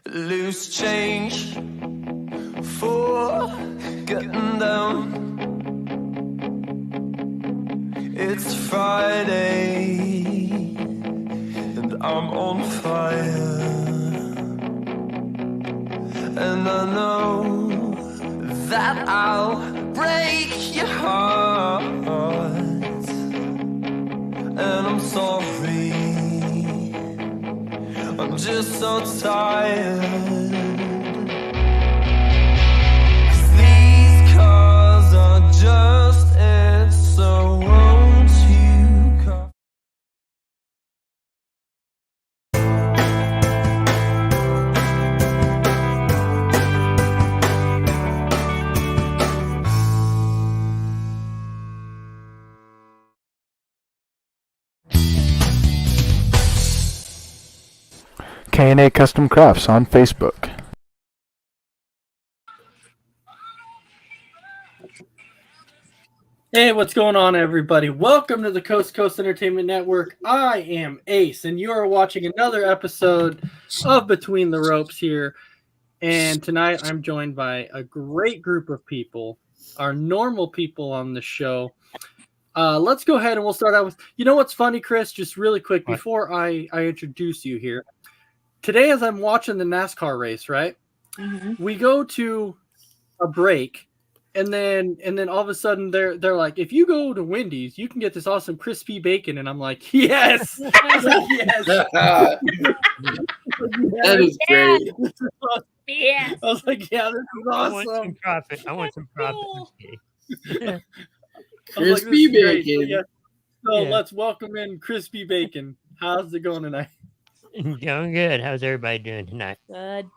Loose change for getting down. It's Friday and I'm on fire, and I know that I'll break your heart, and I'm sorry, I'm just so tired. These cars are just it, so won't you come? K&A Custom Crafts on Facebook. Hey, what's going on, everybody? Welcome to the Coast to Coast Entertainment Network. I am Ace, and you are watching another episode of Between the Ropes here. And tonight I'm joined by a great group of people, our normal people on the show. Let's go ahead and we'll start out with, you know what's funny, Chris? Just really quick, before I introduce you here. Today, as I'm watching the NASCAR race, right? We go to a break. And then all of a sudden they're like, if you go to Wendy's, you can get this awesome crispy bacon. And I'm like, yes. Yes. That is great. Yes. I was like, yeah, this is I want some awesome. profit. I want some profit. I was like, Crispy this is great. bacon. So Yeah. let's welcome in crispy bacon. How's it going tonight? Doing good. How's everybody doing tonight? Good.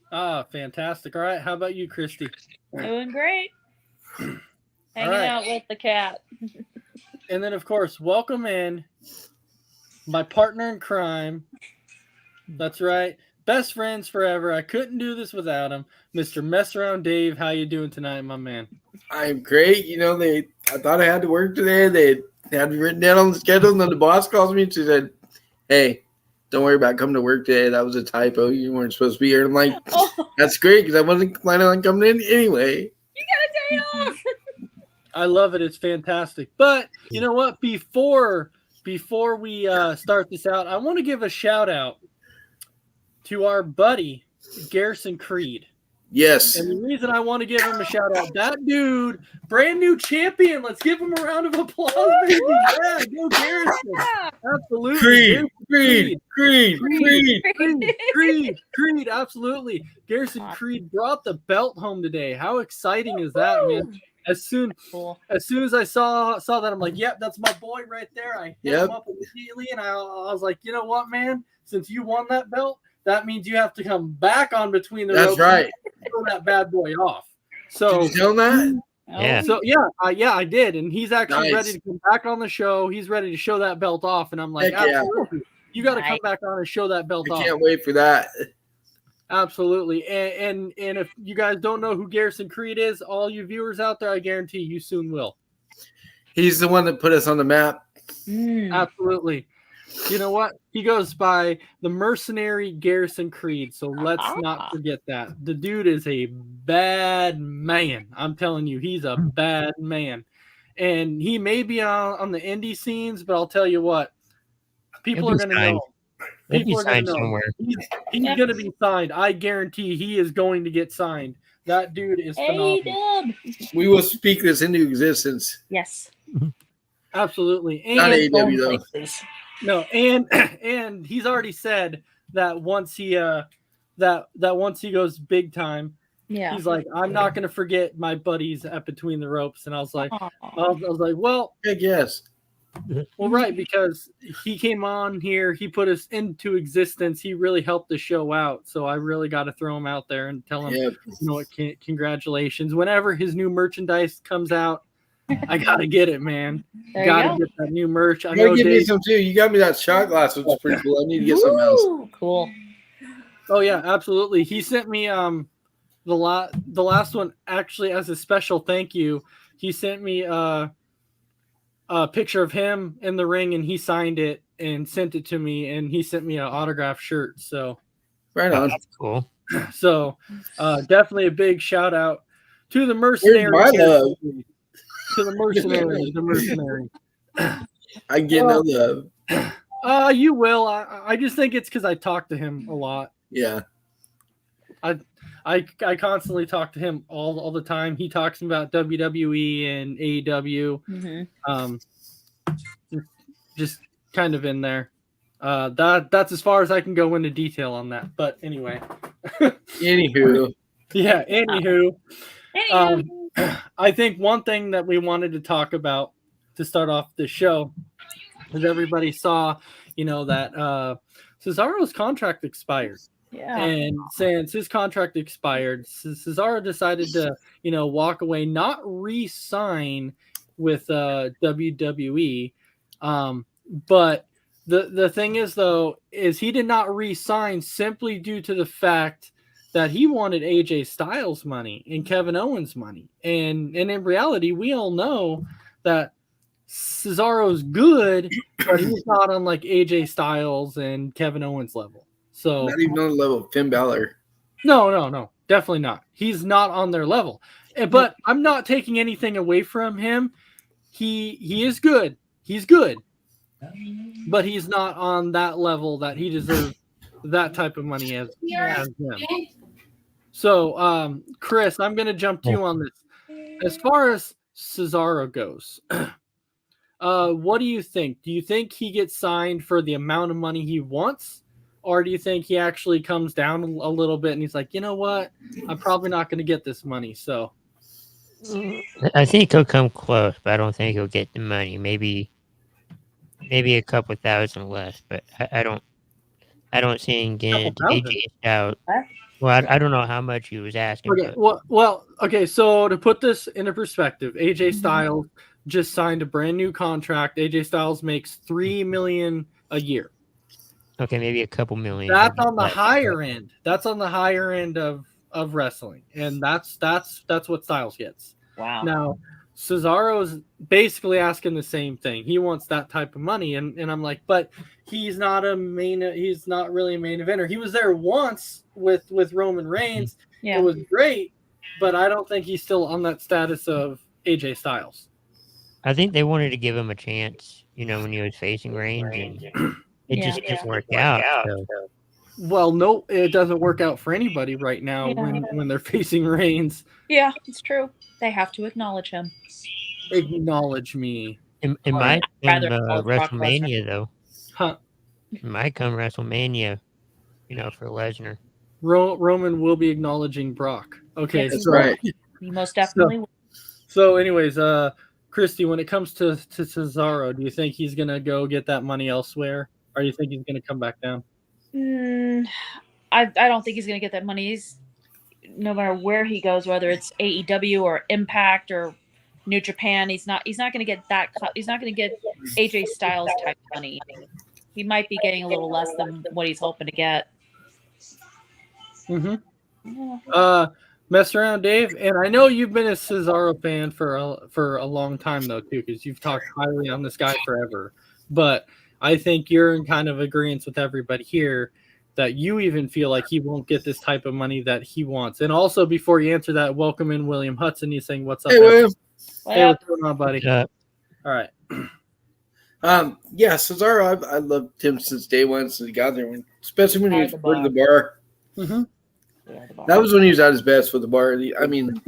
Ah, fantastic. All right. How about you, Christy? Doing great. Hanging right. out with the cat. And then, of course, welcome in my partner in crime. That's right. Best friends forever. I couldn't do this without him. Mr. Mess Around Dave. How you doing tonight, my man? I'm great. You know, I thought I had to work today. They had me written down on the schedule, and then the boss calls me and she said, "Hey, don't worry about coming to work today. That was a typo. You weren't supposed to be here." And I'm like, that's great because I wasn't planning on coming in anyway. You got a day off. I love it. It's fantastic. But you know what? Before we start this out, I want to give a shout out to our buddy Garrison Creed. Yes. And the reason I want to give him a shout out, that dude, brand new champion. Let's give him a round of applause, baby. Yeah, go Garrison. Absolutely. Creed, absolutely. Garrison Creed brought the belt home today. How exciting is that, man? As soon as I saw that, I'm like, yep, that's my boy right there. I hit him up immediately, and I was like, you know what, man? Since you won that belt, that means you have to come back on Between the Ropes. That's right. And throw that bad boy off. So did you tell that? Yeah. So yeah, I did, and he's actually Nice. ready to come back on the show. He's ready to show that belt off, and I'm like, Heck yeah. absolutely, you got to come back on and show that belt I off. can't wait for that. Absolutely, and if you guys don't know who Garrison Creed is, all you viewers out there, I guarantee you soon will. He's the one that put us on the map. Absolutely. You know what? He goes by the mercenary Garrison Creed, so let's not forget that. The dude is a bad man. I'm telling you, he's a bad man. And he may be on the indie scenes, but I'll tell you what, people are going to know. People are going to know. He's going to be signed. I guarantee he is going to get signed. That dude is phenomenal. We will speak this into existence. Yes. Absolutely. And Not AEW though. no, and he's already said that once he once he goes big time, he's like, I'm not going to forget my buddies at Between the Ropes. And I was like, well, I guess. Well, right, because he came on here, he put us into existence, he really helped the show out. So I really got to throw him out there and tell him, you know what, congratulations. Whenever his new merchandise comes out, I gotta get it, man. Gotta get that new merch. I know give Dave, me some too. You got me that shot glass, which is pretty cool. I need to get something else. Cool. Oh yeah, absolutely. He sent me the last one actually as a special thank you. He sent me a picture of him in the ring, and he signed it and sent it to me, and he sent me an autographed shirt. So, Right on. That's cool. definitely a big shout out to the Where's mercenaries. my love? To the mercenaries. The mercenaries. I get no love. You will. I just think it's because I talk to him a lot. Yeah. I constantly talk to him all the time. He talks about WWE and AEW. Mm-hmm. Just kind of in there. That's as far as I can go into detail on that. But anyway. Anywho. Yeah, anywho. Anywho. I think one thing that we wanted to talk about to start off the show is everybody saw, that Cesaro's contract expired. Yeah. And since his contract expired, Cesaro decided to, walk away, not re-sign with WWE. But the thing is, though, is he did not re-sign simply due to the fact that he wanted AJ Styles money and Kevin Owens money. And in reality, we all know that Cesaro's good, but he's not on like AJ Styles and Kevin Owens level. So Not even on the level of Finn Balor. No, definitely not. He's not on their level. But I'm not taking anything away from him. He is good. He's good. But he's not on that level that he deserves that type of money as him. So, Chris, I'm going to jump to you on this. As far as Cesaro goes, what do you think? Do you think he gets signed for the amount of money he wants? Or do you think he actually comes down a little bit and he's like, you know what? I'm probably not going to get this money. So I think he'll come close, but I don't think he'll get the money. Maybe a couple thousand less, but I don't see him getting AJ Styles. Well, I don't know how much he was asking. Okay, okay. So to put this into perspective, AJ Styles just signed a brand new contract. AJ Styles makes $3 million a year. Okay, maybe a couple million. That's on the higher end. That's on the higher end of wrestling, and that's what Styles gets. Wow. Now, Cesaro's basically asking the same thing. He wants that type of money, and I'm like, but he's not really a main eventer. He was there once with Roman Reigns. Yeah. It was great, but I don't think he's still on that status of AJ Styles. I think they wanted to give him a chance, when he was facing Reigns, and it just didn't work out. So. Well, no, it doesn't work out for anybody right now when they're facing Reigns. Yeah, it's true. They have to acknowledge him. Acknowledge me. It might come call Brock WrestleMania, though. Huh. It might come WrestleMania, for Lesnar. Roman will be acknowledging Brock. Okay, Yes, That's right. You most definitely will. So, anyways, Christy, when it comes to Cesaro, do you think he's gonna go get that money elsewhere, or do you think he's gonna come back down? I don't think he's going to get that money. No matter where he goes, whether it's AEW or Impact or New Japan, he's not going to get that. He's not going to get AJ Styles type money. He might be getting a little less than what he's hoping to get. Mess around, Dave. And I know you've been a Cesaro fan for a long time though too, because you've talked highly on this guy forever. But I think you're in kind of agreement with everybody here that you even feel like he won't get this type of money that he wants. And also, before you answer that, welcome in William Hudson. He's saying, "What's up, Hey, William. Hey, what's going on, buddy?" Uh, All right. Yeah, Cesaro, I loved him since day one, since he got there, especially when he was part of the bar. Mm-hmm. That was when he was at his best with the bar. I mean,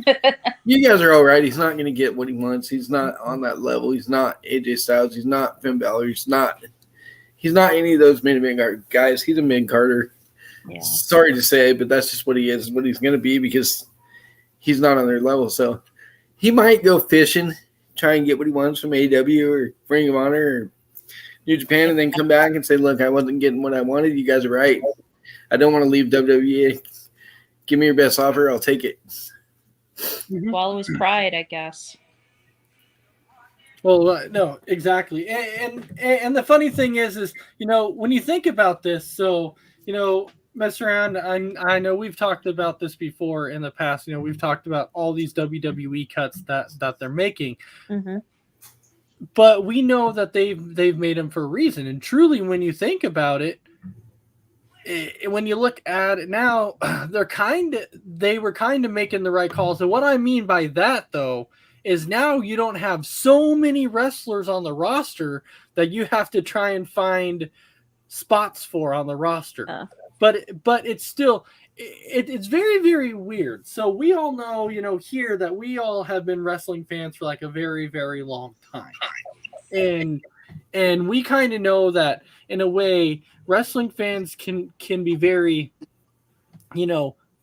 you guys are all right. He's not going to get what he wants. He's not on that level. He's not AJ Styles. He's not Finn Balor. He's not any of those main event guys. He's a mid-carder. Yeah. Sorry to say, but that's just what he is, what he's going to be, because he's not on their level. So he might go fishing, try and get what he wants from AEW or Ring of Honor or New Japan, and then come back and say, look, I wasn't getting what I wanted. You guys are right. I don't want to leave WWE. Give me your best offer. I'll take it. Swallow his pride, I guess. Well, no, exactly. And the funny thing is, when you think about this, so, mess around. I know we've talked about this before in the past. We've talked about all these WWE cuts that they're making. Mm-hmm. but we know that they've made them for a reason. And truly, when you think about it, when you look at it now, they were kind of making the right calls. And what I mean by that, though, is now you don't have so many wrestlers on the roster that you have to try and find spots for on the roster. But it's still it's very, very weird. So we all know, here that we all have been wrestling fans for like a very, very long time. And we kind of know that in a way wrestling fans can be very,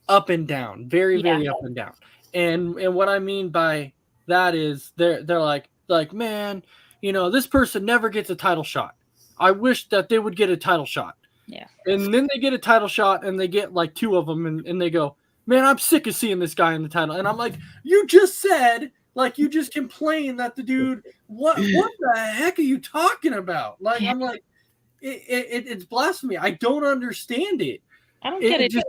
up and down, very, very up and down. And what I mean by that is they're like, man, this person never gets a title shot. I wish that they would get a title shot. Yeah. And then they get a title shot and they get like 2 of them and they go, man, I'm sick of seeing this guy in the title. And I'm like, you just said, like, you just complained that the dude, what the heck are you talking about? Like, I'm like, it's blasphemy. I don't understand it. I don't get it either.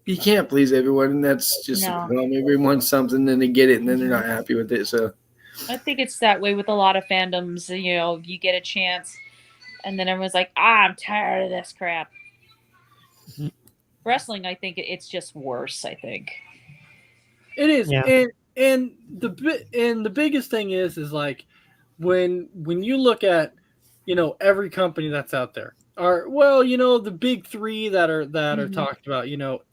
You can't please everyone, and that's just everyone wants something, then they get it, and then they're not happy with it. So I think it's that way with a lot of fandoms. You get a chance, and then everyone's like, I'm tired of this crap. Wrestling, I think it's just worse. I think it is. Yeah. And the biggest thing is like when you look at every company that's out there. The big 3 that are talked about,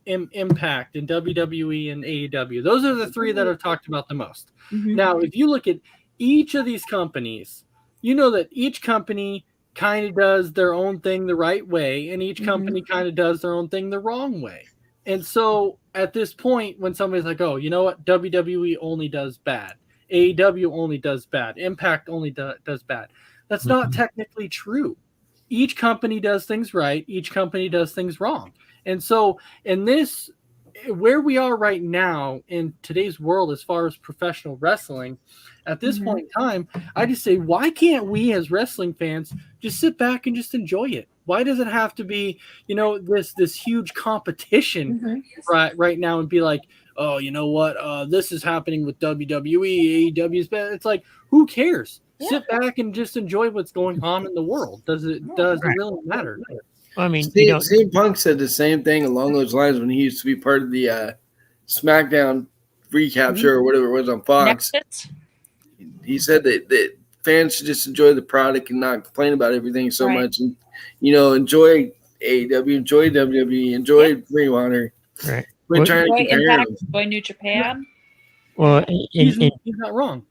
Impact and WWE and AEW. Those are the 3 that are talked about the most. Mm-hmm. Now, if you look at each of these companies, you know that each company kind of does their own thing the right way, and each company kind of does their own thing the wrong way. And so at this point, when somebody's like, oh, you know what? WWE only does bad. AEW only does bad. Impact only does bad. That's not technically true. Each company does things right. Each company does things wrong. And so in this, where we are right now in today's world, as far as professional wrestling, at this point in time, I just say, why can't we as wrestling fans just sit back and just enjoy it? Why does it have to be, this huge competition right now and be like, oh, you know what? This is happening with WWE, AEW's bad. It's like, who cares? Sit back and just enjoy what's going on in the world. Does it really matter? I mean, CM Punk said the same thing along those lines when he used to be part of the SmackDown recap show or whatever it was on Fox. He said that fans should just enjoy the product and not complain about everything so much, and enjoy AEW, enjoy WWE, enjoy Ring of Honor. Right. We're trying to compare Impact, them. enjoy New Japan. Well, He's not wrong.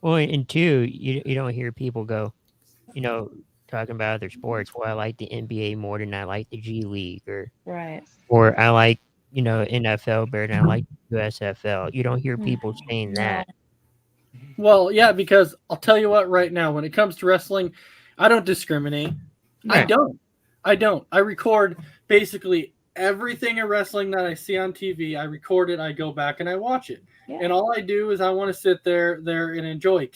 Well, and 2, you don't hear people go, talking about other sports. Well, I like the NBA more than I like the G League, or I like NFL better than I like USFL. You don't hear people saying that. Well, yeah, because I'll tell you what, right now, when it comes to wrestling, I don't discriminate. Right. I don't. I record basically everything in wrestling that I see on TV. I record it, I go back and I watch it. Yeah. And all I do is I want to sit there and enjoy.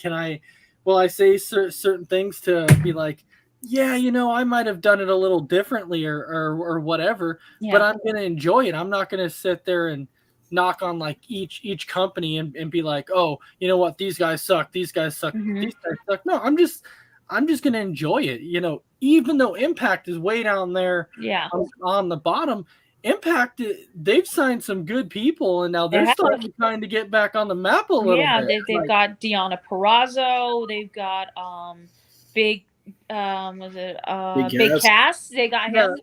Will I say certain things to be like, yeah, I might have done it a little differently or whatever, but I'm going to enjoy it. I'm not going to sit there and knock on like each company and be like, oh, you know what? These guys suck. These guys suck. These guys suck. No, I'm just going to enjoy it. Even though Impact is way down there on the bottom, Impact, they've signed some good people, and now they're starting to kind of get back on the map a little bit. Yeah, they've got Deonna Purrazzo. They've got Big Cass. They got him.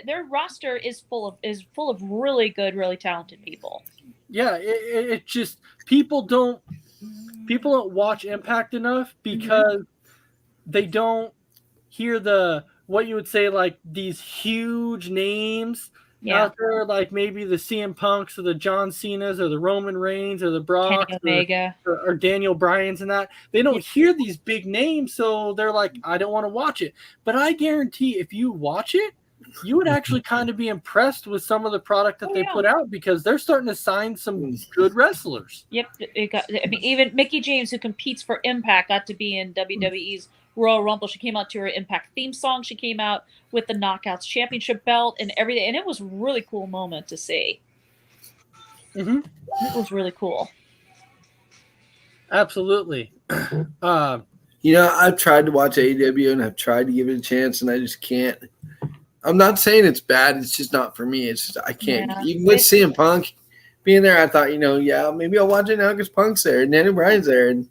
Their roster is full of really good, really talented people. Yeah, it just people don't watch Impact enough because they don't hear what you would say, like these huge names out there, like maybe the CM Punks or the John Cenas or the Roman Reigns or the Brock or Daniel Bryans and that. They don't hear these big names, so they're like, I don't want to watch it. But I guarantee if you watch it, you would actually kind of be impressed with some of the product that they put out, because they're starting to sign some good wrestlers. Yep. Even Mickie James, who competes for Impact, got to be in WWE's Royal Rumble. She came out to her Impact theme song. She came out with the Knockouts Championship belt and everything. And it was a really cool moment to see. It was really cool. Absolutely. I've tried to watch AEW and I've tried to give it a chance, and I just can't. I'm not saying it's bad. It's just not for me. It's just, I can't. Yeah. Even with CM Punk being there, I thought, maybe I'll watch it now because Punk's there and Daniel Bryan's there, and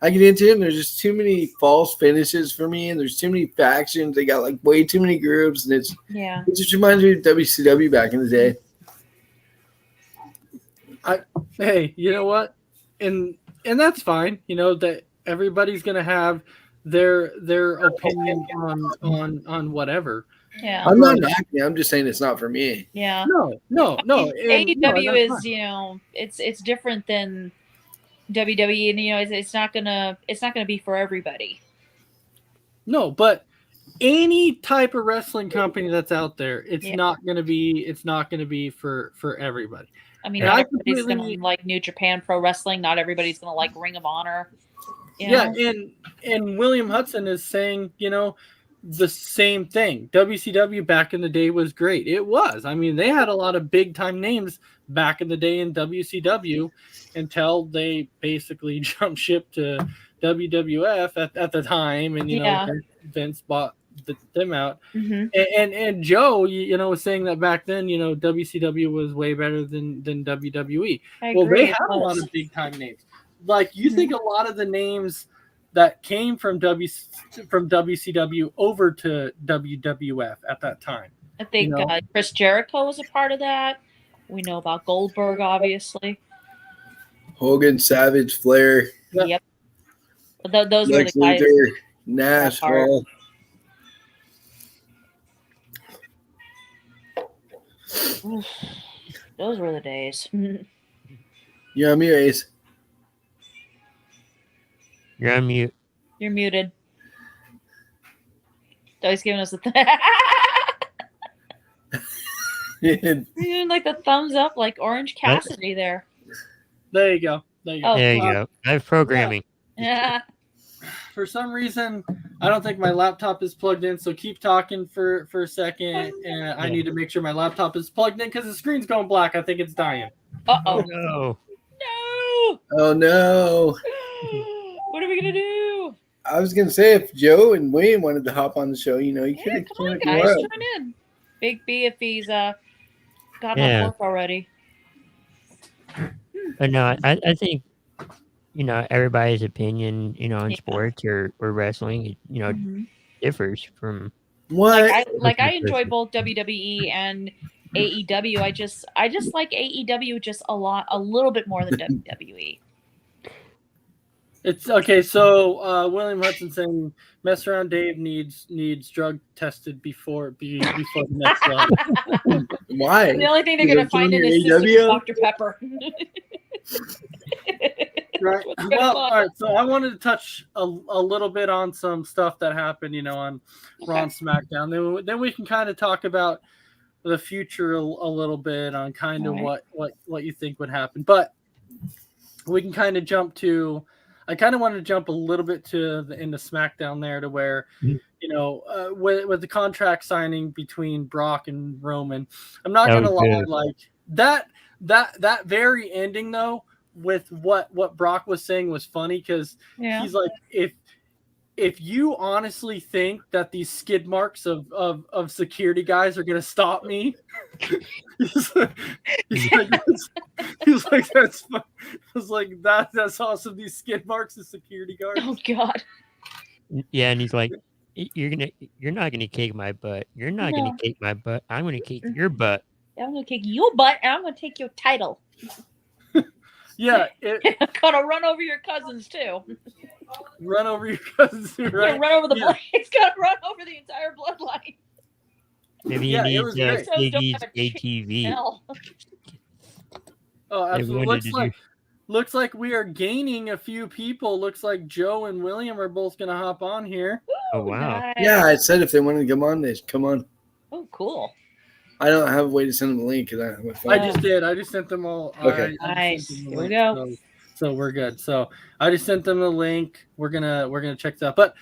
I get into it. And there's just too many false finishes for me, and there's too many factions. They got like way too many groups, and it just reminds me of WCW back in the day. Hey, you know what? And that's fine. That everybody's gonna have their opinion on whatever. Yeah. I'm not knocking. I'm just saying it's not for me. Yeah. No. AEW is, it's different than WWE, and it's not gonna be for everybody. No, but any type of wrestling company that's out there, it's not gonna be for everybody. I mean, not everybody's gonna like New Japan Pro Wrestling. Not everybody's gonna like Ring of Honor. Yeah, and William Hudson is saying, the same thing. WCW back in the day was great. It was. I mean, they had a lot of big time names back in the day in WCW until they basically jumped ship to WWF at the time, and Vince bought them out. Mm-hmm. And Joe, was saying that back then, WCW was way better than WWE. Well, they had a lot of big time names. Like, you think a lot of the names that came from WCW over to WWF at that time. I think Chris Jericho was a part of that. We know about Goldberg, obviously. Hogan, Savage, Flair. Yep. Those were the guys. Luthor, Nash, Hall. Those were the days. You're on mute, Ace. You're on mute. You're muted. Doug's giving us you're doing like the thumbs up, like Orange Cassidy there. There you go. Oh, there you go. I have programming. Yeah. For some reason, I don't think my laptop is plugged in, so keep talking for a second. And I need to make sure my laptop is plugged in because the screen's going black. I think it's dying. Uh-oh. No. No. Oh, no. What are we going to do? I was going to say, if Joe and Wayne wanted to hop on the show, you could have come on, guys. Join in. Big B, if he's got off work already. But no, I think, everybody's opinion, on sports or wrestling, differs from. What? I enjoy both WWE and AEW. I just like AEW just a little bit more than WWE. It's okay. So William Hudson saying, "Mess around, Dave needs drug tested before the next one." Why? The only thing they're gonna find in his system is Dr. Pepper. Right. Well, all right. So I wanted to touch a little bit on some stuff that happened, on Raw and SmackDown. Then we can kind of talk about the future a little bit on kind of what you think would happen. But we can kind of jump to. I kind of wanted to jump a little bit into SmackDown there to where, with the contract signing between Brock and Roman, I'm not going to lie, like that very ending though, with what Brock was saying was funny because he's like, if you honestly think that these skid marks of security guys are going to stop me, he's like that's fun. I was like that's awesome. These skid marks of security guards. Oh God. Yeah, and he's like, you're not gonna kick my butt. You're not gonna kick my butt. I'm gonna kick your butt. I'm gonna kick your butt, and I'm gonna take your title. Yeah, I'm gonna run over your cousins too. Run over your cousins, right? Run over the blood. It's gonna run over the entire bloodline. Maybe he needs ATV. Oh, absolutely. Looks like we are gaining a few people. Looks like Joe and William are both gonna hop on here. Oh wow! Nice. Yeah, I said if they wanted to come on, they should come on. Oh, cool. I don't have a way to send them a link because I have my phone. I just did. I just sent them all. Okay. Nice. Here we go. So we're good. So I just sent them a link. We're gonna check that out. But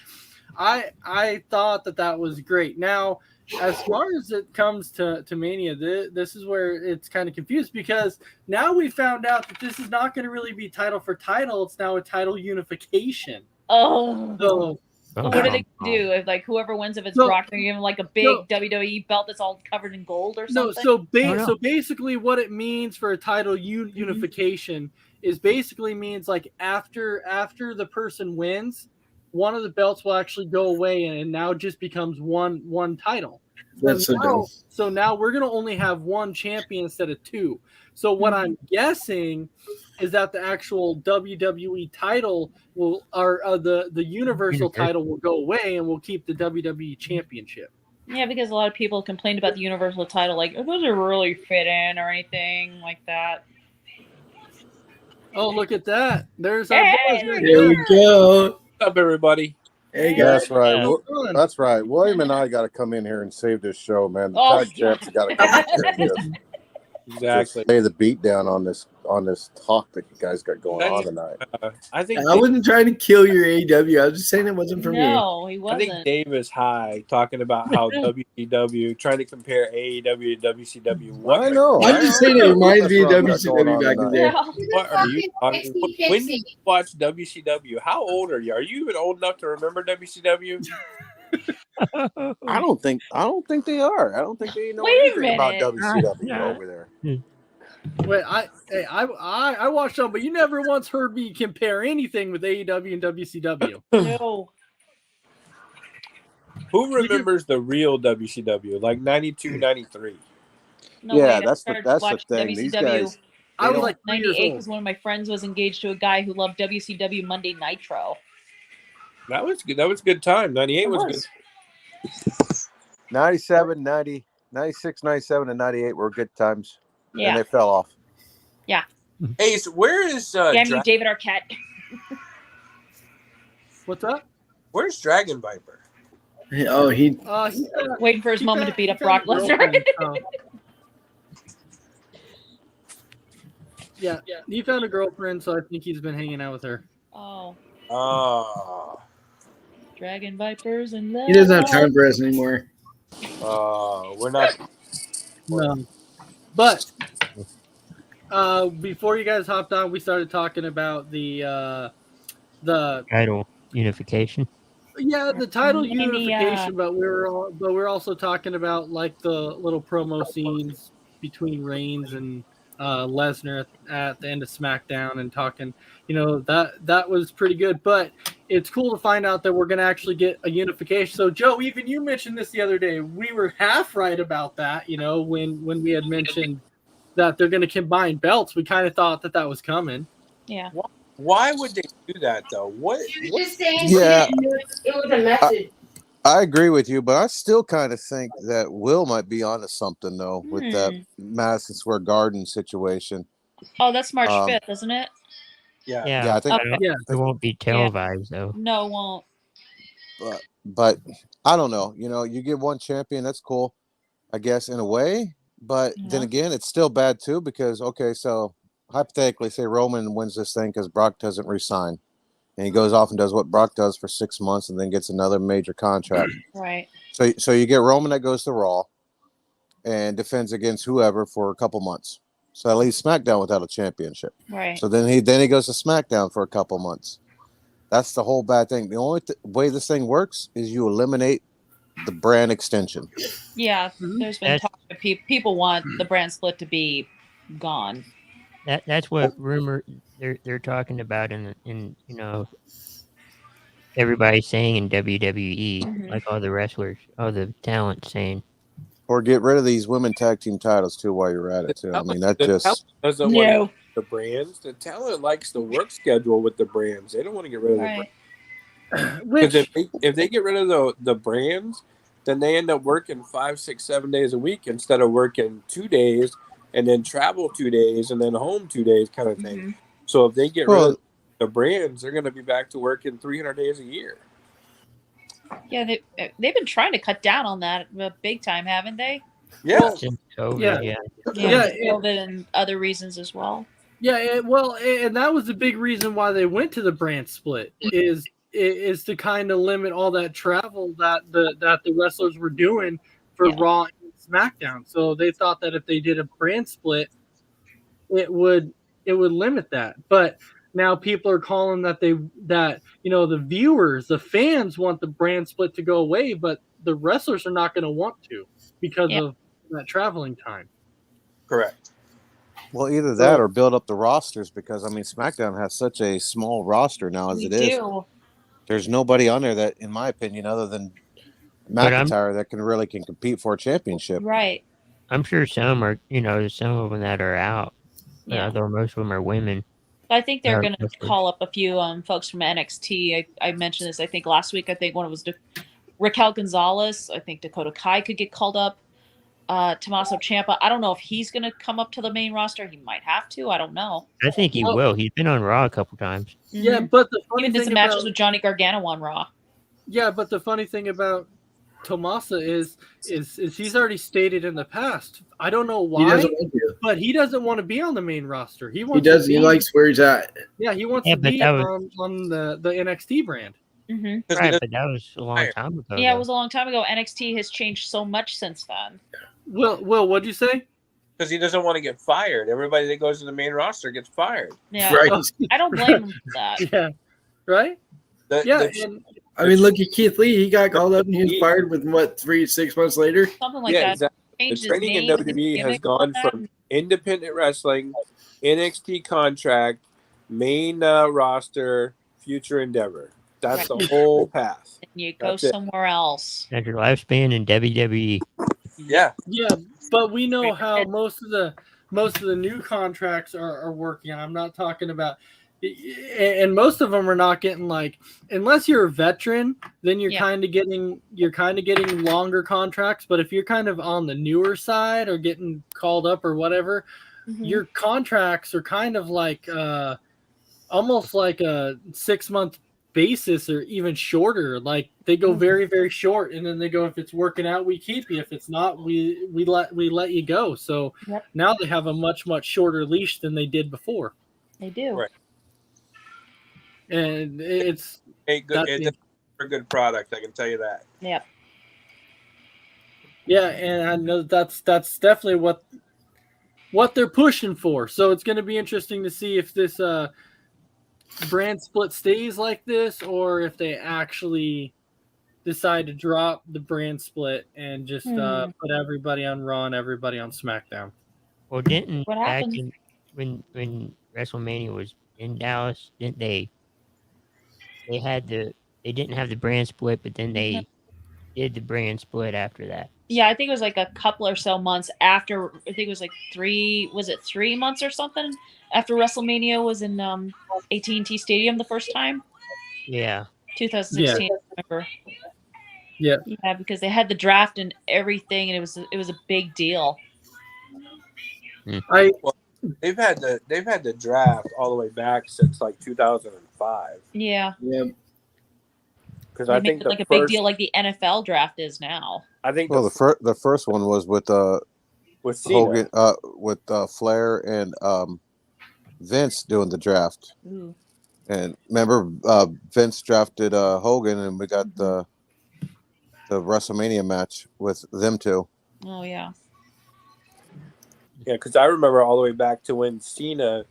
I thought that was great. Now, as far as it comes to Mania, this is where it's kind of confused because now we found out that this is not going to really be title for title. It's now a title unification. Oh. So what do they do? If like whoever wins, if it's Brock, they're giving like a big WWE belt that's all covered in gold or something. So basically, what it means for a title unification is basically means like after the person wins, one of the belts will actually go away and now just becomes one title. That's So now we're gonna only have one champion instead of two. So what I'm guessing is that the actual WWE title the Universal title will go away and we'll keep the WWE Championship. Yeah, because a lot of people complained about the Universal title, like, it doesn't really fit in or anything like that. Oh, look at that. There's our boys. Here we go. What's up, everybody? Hey, guys. That's right. That's right. William and I got to come in here and save this show, man. The tag champs got to come in here and Exactly. lay the beat down on this talk that you guys got going on tonight. I think I wasn't trying to kill your AEW. I was just saying it wasn't for me. No, he wasn't. I think Dave is high talking about how WCW trying to compare AEW to WCW. I know. I'm just saying it reminds me of That's what we got going WCW on back in the tonight. day. What are you talking? When did you watch WCW? How old are you? Are you even old enough to remember WCW? I don't think they are. I don't think they know Wait a anything about minute. WCW over there. Wait, I watched them, but you never once heard me compare anything with AEW and WCW. No. Who remembers the real WCW, like 92, 93? No Yeah, way. I that's started the watching thing. These WCW guys. I was don't- like 3 years 98 old. because one of my friends was engaged to a guy who loved WCW Monday Nitro. That was good. That was a good time. 98 was good. 97, 90, 96, 97, and 98 were good times. And Yeah. they fell off. Hey, so where is Damn you, David Arquette. What's up? where's Dragon Viper? Oh, He's Waiting for his moment to beat up Brock Lesnar. Yeah, he found a girlfriend, so I think he's been hanging out with her. Oh, Oh, Dragon Vipers and he doesn't have time for us anymore. we're not. No. But before you guys hopped on, we started talking about the Title unification. title Mania. unification, but we're also talking about like the little promo scenes between Reigns and Lesnar at the end of SmackDown and talking, that was pretty good. But it's cool to find out that we're going to actually get a unification. So Joe, even you mentioned this the other day. We were half right about that, when we had mentioned that they're going to combine belts. We kind of thought that was coming. Yeah. Why would they do that though? What? Yeah. It was a message. I agree with you, but I still kind of think that Will might be onto something though with that Madison Square Garden situation. Oh, that's March 5th, isn't it? Yeah. Yeah, I think. Okay. Yeah. It won't be televised though. No, it won't. But I don't know. You get one champion, that's cool, I guess, in a way. But then Yeah. again, it's still bad too because so hypothetically, say Roman wins this thing because Brock doesn't resign, and he goes off and does what Brock does for 6 months, and then gets another major contract. Right. So you get Roman that goes to Raw and defends against whoever for a couple months. So that leaves SmackDown without a championship. Right. So then he goes to SmackDown for a couple months. That's the whole bad thing. The only way this thing works is you eliminate the brand extension. Yeah. There's been talk that people want the brand split to be gone. That's what rumor they're talking about in everybody's saying in WWE, like all the wrestlers, all the talent saying. Or get rid of these women tag team titles too while you're at it too. I mean that The just talent doesn't No. want the brands. The talent likes the work schedule with the brands. They don't want to get rid of the Right. brands. Which Because if they get rid of the brands, then they end up working 5, 6, 7 days a week instead of working 2 days and then travel 2 days and then home 2 days kind of thing. So if they get rid of the brands, they're going to be back to working 300 days a year. Yeah, they've been trying to cut down on that big time, haven't they? Yeah. Since COVID, Yeah. yeah. Yeah, COVID and other reasons as well. Yeah, and that was the big reason why they went to the brand split is is to kind of limit all that travel that the wrestlers were doing for Raw and SmackDown. So they thought that if they did a brand split, it would limit that. But now people are calling that the viewers, the fans want the brand split to go away, but the wrestlers are not going to want to because of that traveling time. Correct. Well, either that or build up the rosters, because I mean SmackDown has such a small roster now as it is. There's nobody on there that, in my opinion, other than McIntyre, that can compete for a championship. Right. I'm sure some are, some of them that are out. Yeah. Though most of them are women. I think they're going to call up a few folks from NXT. I mentioned this, I think, last week. I think one was Raquel Gonzalez. I think Dakota Kai could get called up. Tommaso Ciampa. I don't know if he's going to come up to the main roster. He might have to. I don't know. I think he will. He's been on Raw a couple times. Yeah, but the funny Even did thing some matches with Johnny Gargano on Raw. Yeah, but the funny thing about Tommaso is he's already stated in the past. I don't know why, but he doesn't want to be on the main roster. He likes where he's at. Yeah, he wants to be on the NXT brand. Mm-hmm. Right, but that was a long time ago. Yeah, it was a long time ago. NXT has changed so much since then. Will, what'd you say? Because he doesn't want to get fired. Everybody that goes to the main roster gets fired. Yeah, right. I don't blame him for that. Yeah, right. I mean, look at Keith Lee. He got called up and he was fired with 6 months later. Something like that. Exactly. The training in WWE has gone from independent wrestling, NXT contract, main roster, future endeavor. That's the whole path. And you go somewhere else. That's your lifespan in WWE. Yeah. Yeah, but we know how most of the new contracts are working. I'm not talking about, and most of them are not getting unless you're a veteran, then you're kind of getting longer contracts. But if you're kind of on the newer side or getting called up or whatever, your contracts are kind of almost like a 6-month basis or even shorter. Like they go very, very short, and then they go, if it's working out, we keep you. If it's not, we let you go. So now they have a much, much shorter leash than they did before. They do. Right. And it's a good product, I can tell you that. Yep. Yeah, and I know that's definitely what they're pushing for. So it's going to be interesting to see if this brand split stays like this, or if they actually decide to drop the brand split and just put everybody on Raw and everybody on SmackDown. Well, what happened when WrestleMania was in Dallas? Didn't they didn't have the brand split, but then they did the brand split after that. Yeah, I think it was like a couple or so months after. I think it was like 3 months or something after WrestleMania was in AT&T Stadium the first time. Yeah. 2016, I remember. Yeah. Yeah, because they had the draft and everything, and it was a big deal. They've had the draft all the way back since 2005. Yeah. Yeah. Because I think a big deal like the NFL draft is now. I think the first one was with Cena. Hogan, with Flair and Vince doing the draft. Ooh. And remember, Vince drafted Hogan, and we got the WrestleMania match with them two. Oh yeah. Yeah, because I remember all the way back to when Cena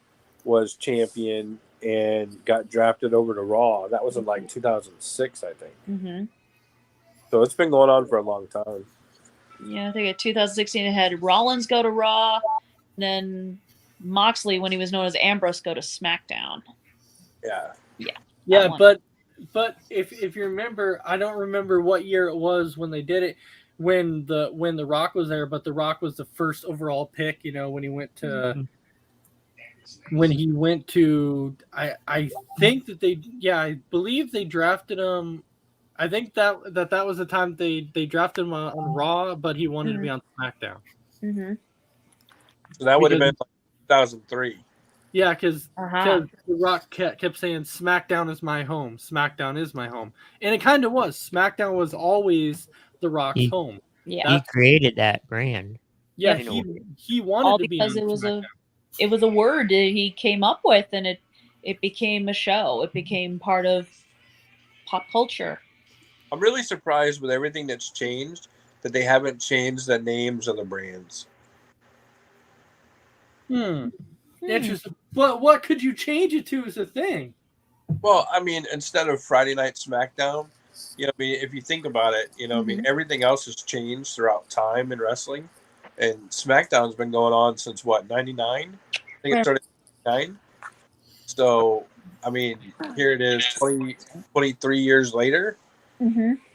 was champion and got drafted over to Raw. That was in 2006, I think. Mm-hmm. So it's been going on for a long time. Yeah, I think in 2016 it had Rollins go to Raw, then Moxley, when he was known as Ambrose, go to SmackDown. Yeah. Yeah. Yeah, but if you remember, I don't remember what year it was when they did it, when the Rock was there, but the Rock was the first overall pick, when he went to I think that I believe they drafted him. I think that was the time they drafted him on Raw, but he wanted to be on SmackDown. Mm-hmm. So that would have been 2003. Yeah, because The Rock kept saying, SmackDown is my home. SmackDown is my home. And it kind of was. SmackDown was always The Rock's home. Yeah. He created that brand. Yeah, he wanted to be on SmackDown. It was a word that he came up with, and it became a show. It became part of pop culture. I'm really surprised with everything that's changed that they haven't changed the names of the brands. Interesting. What could you change it to as a thing? Well, I mean, instead of Friday Night SmackDown, I mean, if you think about it, I mean, everything else has changed throughout time in wrestling, and SmackDown's been going on since what, 99? I think it started in 99. So, I mean, here it is, 23 years later.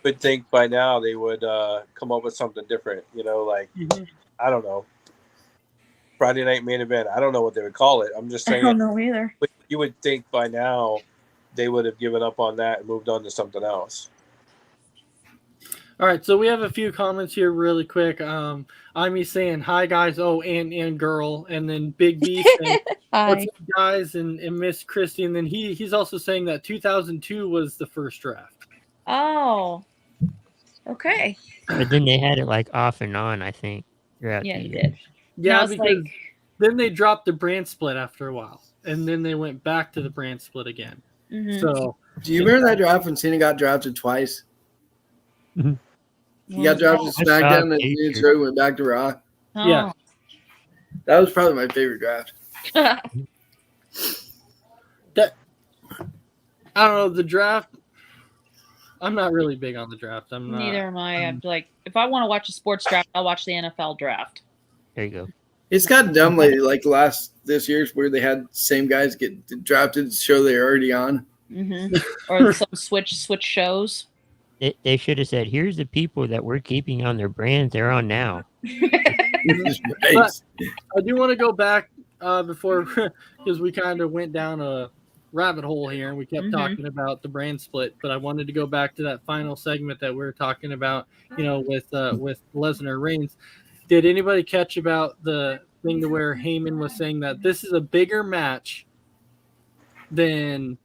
Would think by now they would come up with something different, I don't know. Friday Night Main Event. I don't know what they would call it. I'm just saying. I don't know either. But you would think by now they would have given up on that and moved on to something else. All right, so we have a few comments here really quick. I'm saying hi guys, and girl, and then Big B saying what's up guys, and Miss Christy, and then he's also saying that 2002 was the first draft. Oh, okay. But then they had it like off and on, I think. Yeah, they did. Yeah, Now because then they dropped the brand split after a while, and then they went back to the brand split again. So, do you remember that draft when Cena got drafted twice? He got drafted to SmackDown, and then Troy went back to Raw. Oh. Yeah, that was probably my favorite draft. I don't know the draft. I'm not really big on the draft. Neither am I. I'm like, if I want to watch a sports draft, I'll watch the NFL draft. There you go. It's gotten dumb lately, like this year's where they had same guys get drafted to show they're already on. Or some switch shows. They should have said, here's the people that we're keeping on their brands they're on now. But I do want to go back before, because we kind of went down a rabbit hole here and we kept talking about the brand split, but I wanted to go back to that final segment that we were talking about, with Lesnar Reigns. Did anybody catch about the thing to where Heyman was saying that this is a bigger match than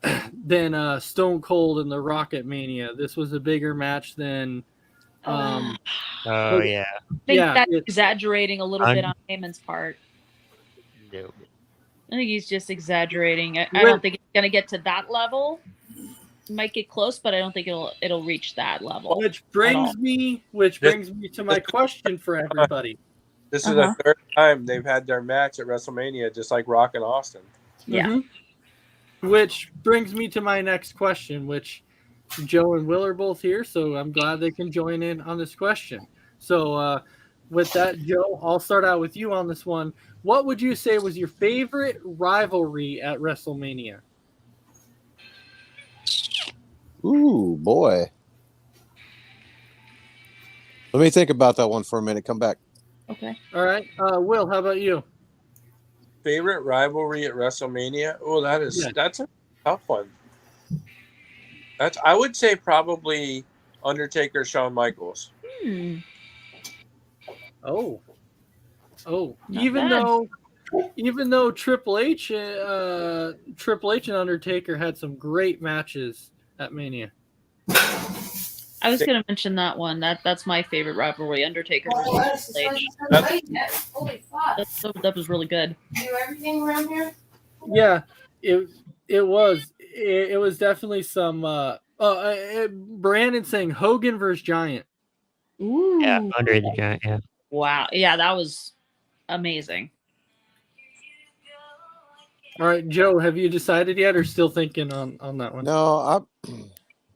Stone Cold and the Rocket Mania? This was a bigger match than yeah. I think that's exaggerating a little bit on Heyman's part. No. I think he's just exaggerating. I don't think it's going to get to that level. It might get close, but I don't think it'll reach that level. Which brings me to my question for everybody. This is the third time they've had their match at WrestleMania, just like Rock and Austin. Yeah. Which brings me to my next question, which Joe and Will are both here, so I'm glad they can join in on this question. So with that, Joe, I'll start out with you on this one. What would you say was your favorite rivalry at WrestleMania? Ooh, boy. Let me think about that one for a minute. Come back. Okay. All right. Will, how about you? Favorite rivalry at WrestleMania? Oh, that's a tough one. I would say probably Undertaker, Shawn Michaels. Oh, Not even bad. though Triple H and Undertaker had some great matches at Mania. I was going to mention that one. That's my favorite rivalry, Undertaker versus Triple H. Holy fuck. That was really good. Do everything around here? Yeah, it was definitely some. Brandon saying Hogan versus Giant. Ooh. Yeah, Andre the Giant, yeah. Wow. Yeah, that was amazing. All right, Joe, have you decided yet, or still thinking on that one? No,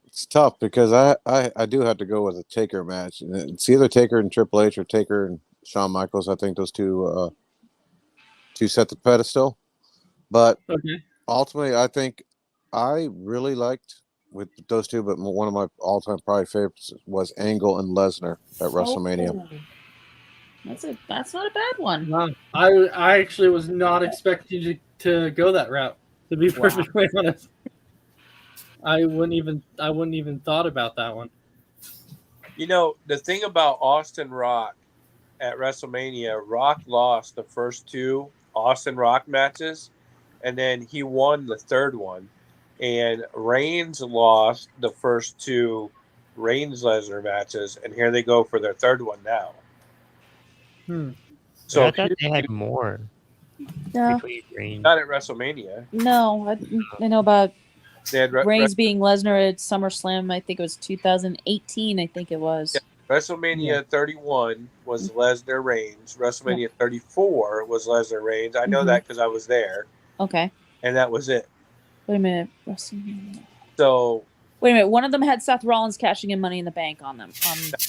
it's tough because I do have to go with a Taker match. It's either Taker and Triple H or Taker and Shawn Michaels. I think those two set the pedestal. But ultimately, I think I really liked with those two, but one of my all-time probably favorites was Angle and Lesnar at WrestleMania. That's not a bad one. Wow. I actually was not expecting you to go that route, to be perfectly honest. I wouldn't even thought about that one. The thing about Austin Rock at WrestleMania, Rock lost the first two Austin Rock matches, and then he won the third one. And Reigns lost the first two Reigns-Lesnar matches, and here they go for their third one now. So I thought they had more. No. Not at WrestleMania. No, I know about They had Reigns being Lesnar at SummerSlam. I think it was 2018. I think it was. Yeah. WrestleMania 31 was Lesnar Reigns. WrestleMania 34 was Lesnar Reigns. I know that because I was there. Okay. And that was it. Wait a minute. WrestleMania. So. Wait a minute. One of them had Seth Rollins cashing in Money in the Bank on them.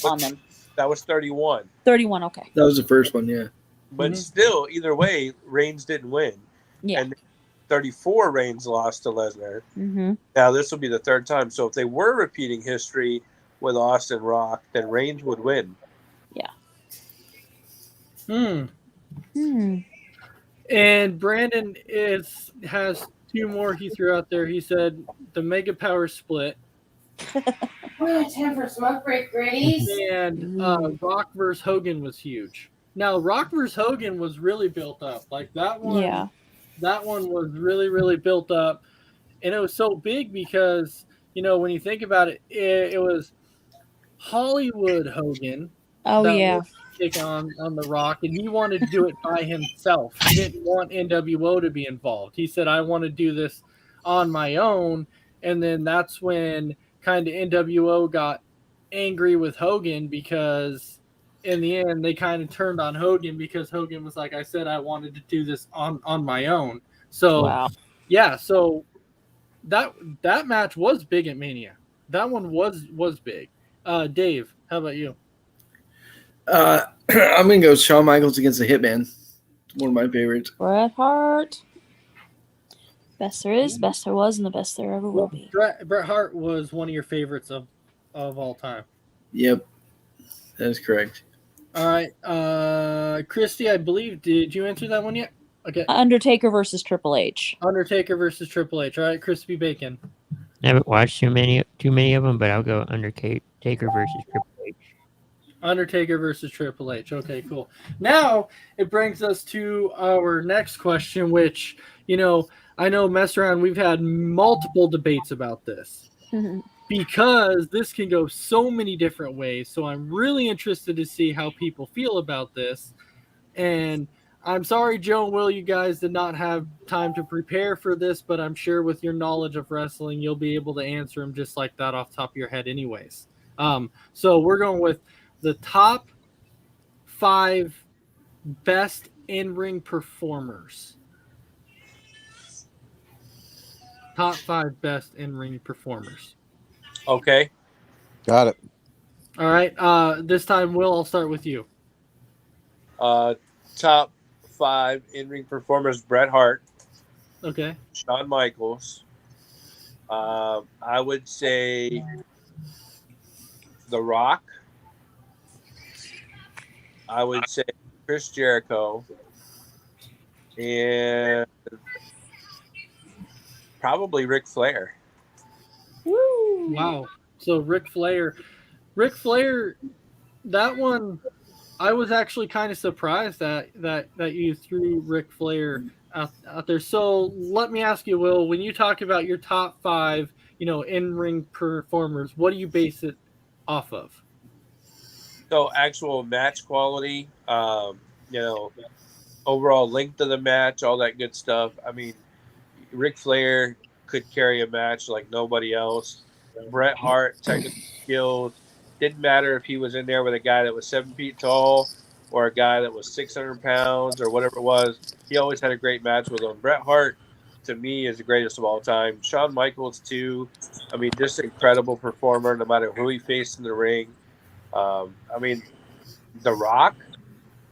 On them. That was 31. 31. Okay. That was the first one, yeah. But still, either way, Reigns didn't win. Yeah. And 34 Reigns lost to Lesnar. Mm-hmm. Now this will be the third time. So if they were repeating history with Austin Rock, then Reigns would win. Yeah. And Brandon has two more he threw out there. He said the Mega Power Split. Time for smoke break, Grady's. And Rock vs. Hogan was huge. Now Rock vs. Hogan was really built up. Like that one. Yeah. That one was really, really built up. And it was so big because, when you think about it, it was Hollywood Hogan. Oh, yeah. Take on The Rock, and he wanted to do it by himself. He didn't want NWO to be involved. He said, I want to do this on my own. And then that's when kind of NWO got angry with Hogan because in the end they kind of turned on Hogan because Hogan was like, I said I wanted to do this on my own. So so that match was big at Mania. That one was big. Dave, how about you? I'm gonna go Shawn Michaels against the Hitman. It's one of my favorites. Bret Hart. Best there is, best there was, and the best there ever will be. Bret Hart was one of your favorites of all time. Yep, that is correct. All right, Christy, I believe, did you answer that one yet? Okay. Undertaker versus Triple H. Undertaker versus Triple H. All right, Crispy Bacon. I haven't watched too many of them, but I'll go Undertaker versus Triple H. Undertaker versus Triple H. Okay, cool. Now it brings us to our next question, which, I know Mess Around, we've had multiple debates about this because this can go so many different ways. So I'm really interested to see how people feel about this. And I'm sorry, Joe and Will, you guys did not have time to prepare for this, but I'm sure with your knowledge of wrestling, you'll be able to answer them just like that off the top of your head anyways. So we're going with the top 5 best in-ring performers. Top 5 best in-ring performers. Okay. Got it. All right. This time, Will, I'll start with you. Top 5 in-ring performers: Bret Hart. Okay. Shawn Michaels. I would say The Rock. I would say Chris Jericho. And probably Ric Flair. Woo! Wow. So Ric Flair, that one, I was actually kind of surprised that you threw Ric Flair out there. So let me ask you, Will, when you talk about your top 5, in-ring performers, what do you base it off of? So actual match quality, overall length of the match, all that good stuff. I mean, Ric Flair could carry a match like nobody else. Bret Hart, technical skills. Didn't matter if he was in there with a guy that was 7 feet tall or a guy that was 600 pounds or whatever it was. He always had a great match with him. Bret Hart, to me, is the greatest of all time. Shawn Michaels, too. I mean, just an incredible performer no matter who he faced in the ring. The Rock,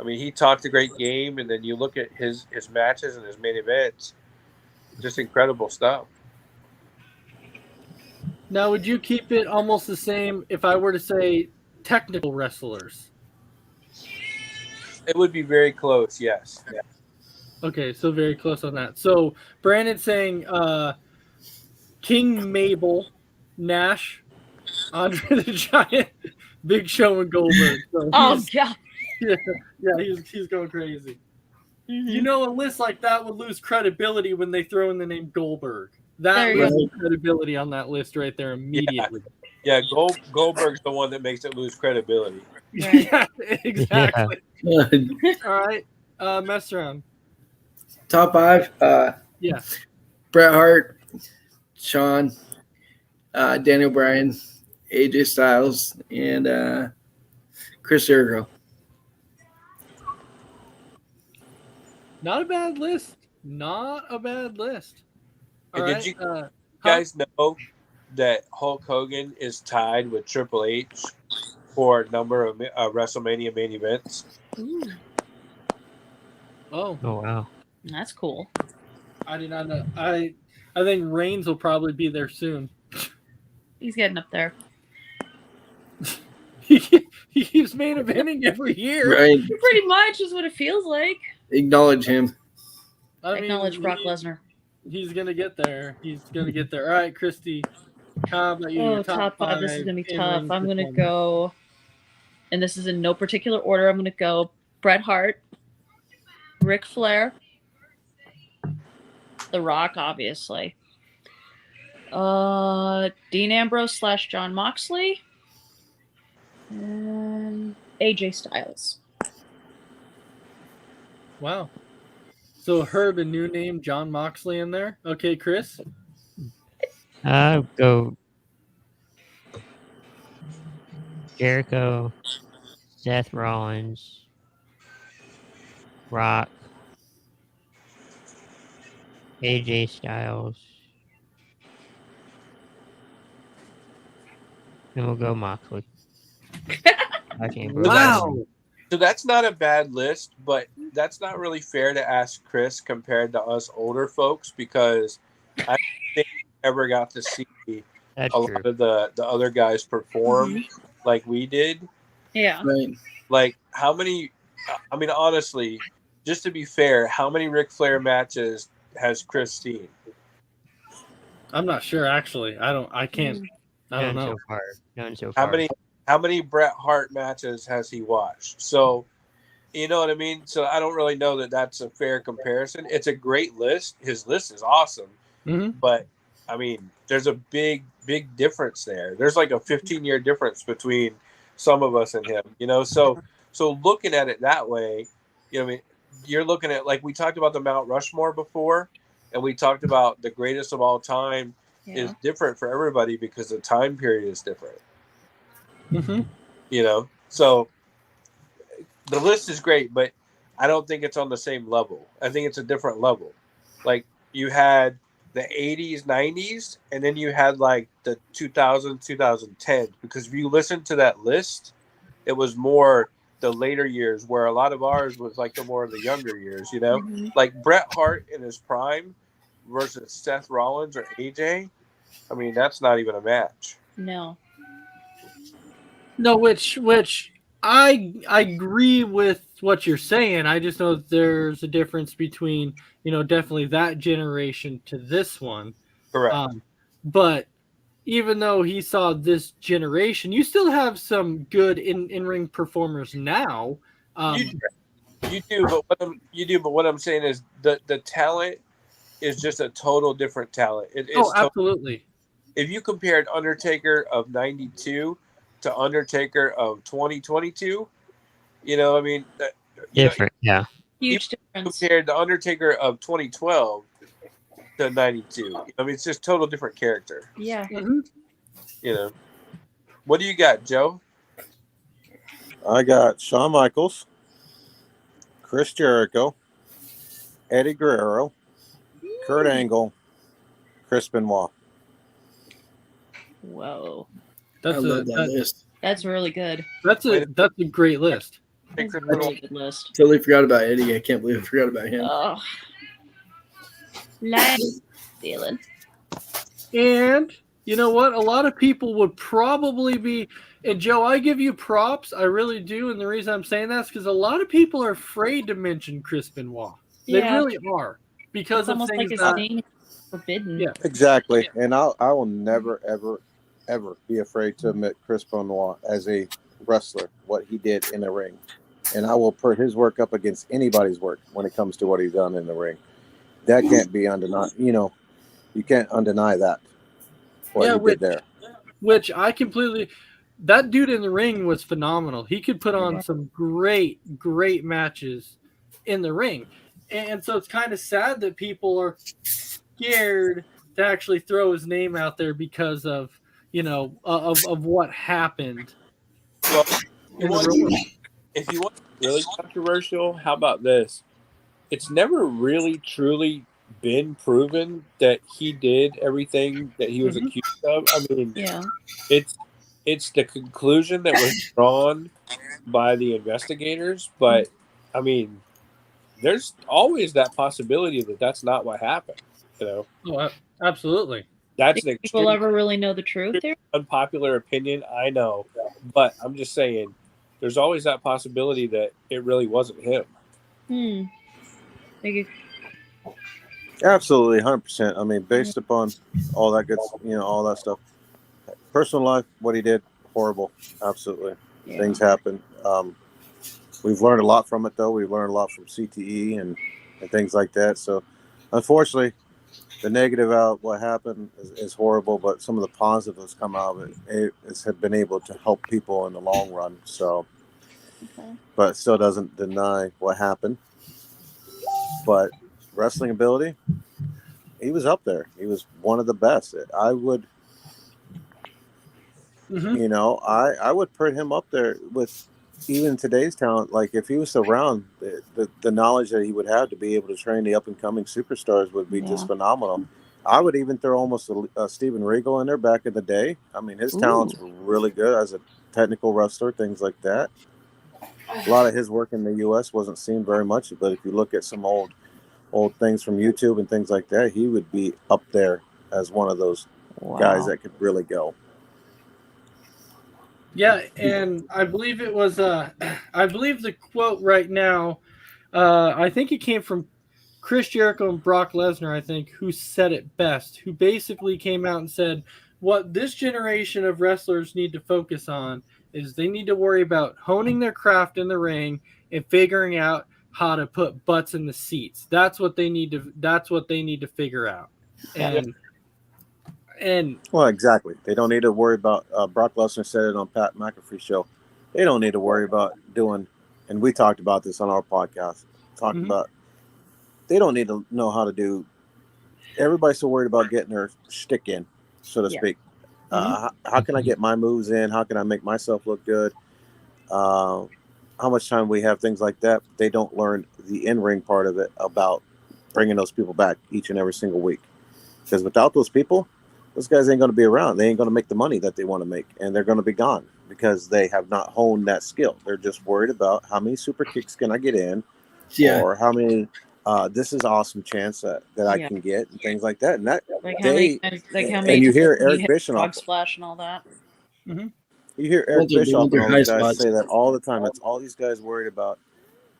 he talked a great game, and then you look at his matches and his main events, just incredible stuff. Now, would you keep it almost the same if I were to say technical wrestlers? It would be very close, yes. Yeah. Okay, so very close on that. So Brandon's saying King Mabel, Nash, Andre the Giant, Big Show, and Goldberg. So God! Yeah, he's going crazy. Mm-hmm. A list like that would lose credibility when they throw in the name Goldberg. That loses credibility on that list right there immediately. Yeah, Goldberg's the one that makes it lose credibility. Yeah, exactly. Yeah. All right, Mess Around. Top 5. Yeah. Bret Hart, Sean, Daniel Bryan, AJ Styles, and Chris Jericho. Not a bad list. Not a bad list. All And right. did you guys know that Hulk Hogan is tied with Triple H for number of WrestleMania main events? Ooh, Oh, wow. that's cool. I did not know. I think Reigns will probably be there soon. He's getting up there. He keeps main eventing every year. Right. Pretty much is what it feels like. Acknowledge him. Acknowledge Brock Lesnar. He's gonna get there. He's gonna get there. All right, Christy. How about you? Oh, Your top five. This is gonna be tough. in-ring I'm gonna performance. go, and this is in no particular order. I'm gonna go Bret Hart, Ric Flair, The Rock, obviously. Dean Ambrose / John Moxley, and AJ Styles. Wow. So Herb, a new name, John Moxley in there. Okay, Chris. I'll go Jericho, Seth Rollins, Rock, AJ Styles, and we'll go Moxley. Wow. So that's not a bad list, but that's not really fair to ask Chris compared to us older folks because I don't think we ever got to see That's a true. lot of the other guys perform like we did. Yeah. Right. Like how many? I mean, honestly, just to be fair, how many Ric Flair matches has Chris seen? I'm not sure actually. I can't. I don't None know. so far. None so far. How many Bret Hart matches has he watched? So, you know what I mean? So I don't really know that that's a fair comparison. It's a great list. His list is awesome. Mhm. But, I mean, there's a big difference there. There's like a 15-year difference between some of us and him, you know? So looking at it that way, you know, I mean, you're looking at, like we talked about the Mount Rushmore before, and we talked about the greatest of all time is different for everybody because the time period is different. Mm-hmm. You know, so the list is great, but I don't think it's on the same level. I think it's a different level. Like you had the 80s, 90s, and then you had like the 2000s, 2010. Because if you listen to that list, it was more the later years, where a lot of ours was like the more of the younger years. You know, like Bret Hart in his prime versus Seth Rollins or AJ. I mean, that's not even a match. No. No, which I agree with what you're saying. I just know that there's a difference between, you know, definitely that generation to this one. Correct. But even though he saw this generation, you still have some good in-ring performers now. You do, but what I'm saying is the talent is just a total different talent. Absolutely. If you compared Undertaker of 92 to Undertaker of 2022, you know, I mean, different, yeah. Huge difference. Compared to Undertaker of 2012 to 92, I mean, it's just total different character. Yeah. Mm-hmm. You know, what do you got, Joe? I got Shawn Michaels, Chris Jericho, Eddie Guerrero, Kurt Angle, Chris Benoit. Whoa. I love that list. That's really good. That's a great list. That's a really good list. Totally forgot about Eddie. I can't believe I forgot about him. Oh. Nice feeling. And you know what? A lot of people would probably be, and Joe, I give you props. I really do. And the reason I'm saying that is because a lot of people are afraid to mention Chris Benoit. They really are. Because It's of almost things like his that, name is forbidden. Yeah. Exactly. And I will never, ever be afraid to admit Chris Benoit as a wrestler, what he did in the ring. And I will put his work up against anybody's work when it comes to what he's done in the ring. That can't be undenied. You know, you can't undeny that. What he did there. Which I completely, that dude in the ring was phenomenal. He could put on some great matches in the ring. And so it's kind of sad that people are scared to actually throw his name out there because of of what happened. Well, if you want really controversial, how about this? It's never really truly been proven that he did everything that he was accused of. I mean, it's the conclusion that was drawn by the investigators, but I mean, there's always that possibility that that's not what happened. Oh, absolutely. That's Do people ever really know the truth there? Unpopular opinion, I know, but I'm just saying, there's always that possibility that it really wasn't him. Thank you. Absolutely, 100%. I mean, based upon all that good, all that stuff. Personal life, what he did, horrible. Absolutely, things happen. We've learned a lot from it, though. We've learned a lot from CTE and things like that. So, unfortunately, the negative out what happened is horrible, but some of the positives come out of it have been able to help people in the long run. So, but it still doesn't deny what happened. But wrestling ability, he was up there. He was one of the best. I would, I would put him up there with even today's talent. Like if he was around, the knowledge that he would have to be able to train the up and coming superstars would be just phenomenal. I would even throw almost a Steven Regal in there back in the day. I mean, his talents were really good as a technical wrestler, things like that. A lot of his work in the U.S. wasn't seen very much, but if you look at some old things from YouTube and things like that, he would be up there as one of those guys that could really go. Yeah, and I believe it was I believe the quote right now, I think it came from Chris Jericho and Brock Lesnar, I think, who said it best, who basically came out and said what this generation of wrestlers need to focus on is they need to worry about honing their craft in the ring and figuring out how to put butts in the seats. That's what they need to figure out. And well, exactly. They don't need to worry about Brock Lesnar said it on Pat McAfee's show. They don't need to worry about doing, and we talked about this on our podcast, about they don't need to know how to do. Everybody's so worried about getting their shtick in, so to speak. How can I get my moves in? How can I make myself look good? How much time we have, things like that. They don't learn the in-ring part of it about bringing those people back each and every single week. Because without those people, those guys ain't going to be around. They ain't going to make the money that they want to make, and they're going to be gone because they have not honed that skill. They're just worried about how many super kicks can I get in, or how many this is awesome chance that I can get, and things like that. And that and you hear Eric Bischoff splash and all that. You hear Eric Bischoff and all these guys say that all the time. That's all these guys worried about,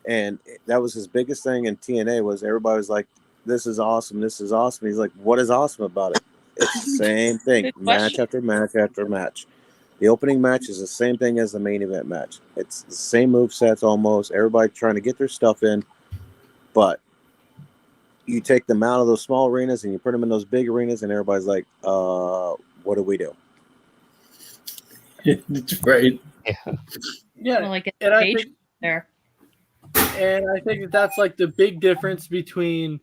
and that was his biggest thing in TNA. Was everybody was like, "This is awesome, this is awesome." He's like, "What is awesome about it?" It's the same thing, match after match after match. The opening match is the same thing as the main event match. It's the same movesets almost. Everybody trying to get their stuff in, but you take them out of those small arenas and you put them in those big arenas, and everybody's like, "What do we do?" That's right. Yeah, like and I think there. And I think that's like the big difference between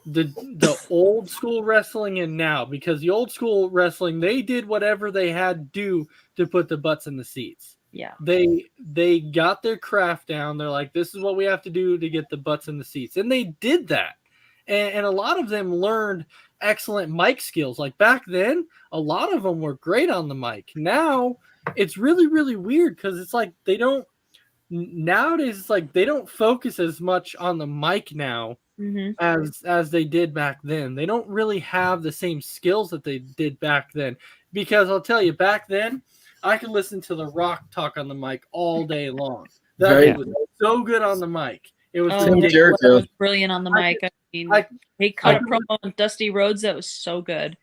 the old school wrestling and now, because the old school wrestling, they did whatever they had to do to put the butts in the seats. Yeah. They got their craft down. They're like, this is what we have to do to get the butts in the seats. And they did that. And a lot of them learned excellent mic skills. Like back then, a lot of them were great on the mic. Now it's really, really weird because it's like nowadays it's like they don't focus as much on the mic now as they did back then. They don't really have the same skills that they did back then, because I'll tell you, back then I could listen to The Rock talk on the mic all day long. That was so good on the mic. It was brilliant on the mic. I mean, he cut a promo on Dusty Rhodes that was so good.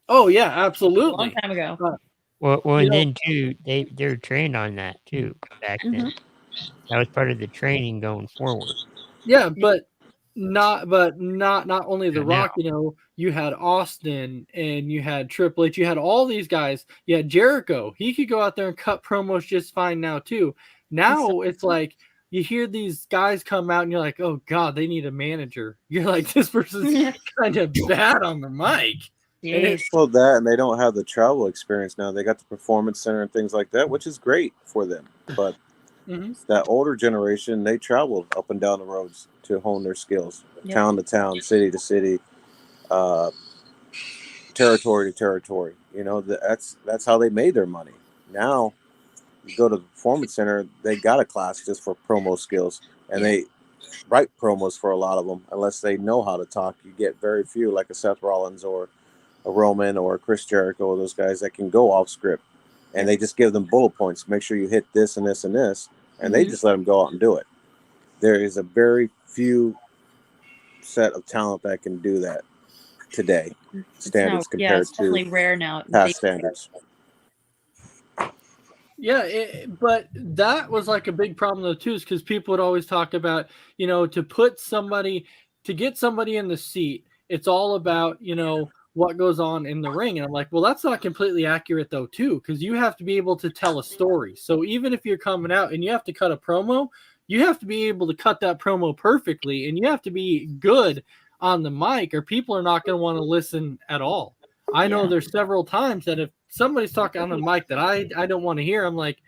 Oh yeah, absolutely. A long time ago. Well, and then too, they're trained on that too back then. That was part of the training going forward. Yeah, but not only The Rock. You know, you had Austin and you had Triple H. You had all these guys. You had Jericho. He could go out there and cut promos just fine now too. Now it's like you hear these guys come out and you're like, oh God, they need a manager. You're like, this person's kind of bad on the mic. Well, that, and they don't have the travel experience now. They got the performance center and things like that, which is great for them. But that older generation, they traveled up and down the roads to hone their skills, town to town, city to city, territory to territory. You know, that's how they made their money. Now, you go to the performance center, they got a class just for promo skills, and they write promos for a lot of them. Unless they know how to talk, you get very few, like a Seth Rollins or a Roman or a Chris Jericho, or those guys that can go off script, and they just give them bullet points. Make sure you hit this and this and this, and they just let them go out and do it. There is a very few set of talent that can do that today. Standards compared it's definitely rare now. Past standards. Yeah, but that was like a big problem though too, is because people would always talk about, you know, to get somebody in the seat, it's all about, you know, what goes on in the ring. And I'm like, well, that's not completely accurate though too, because you have to be able to tell a story. So even if you're coming out and you have to cut a promo, you have to be able to cut that promo perfectly, and you have to be good on the mic, or people are not going to want to listen at all. I know there's several times that if somebody's talking on the mic that I don't want to hear, I'm like,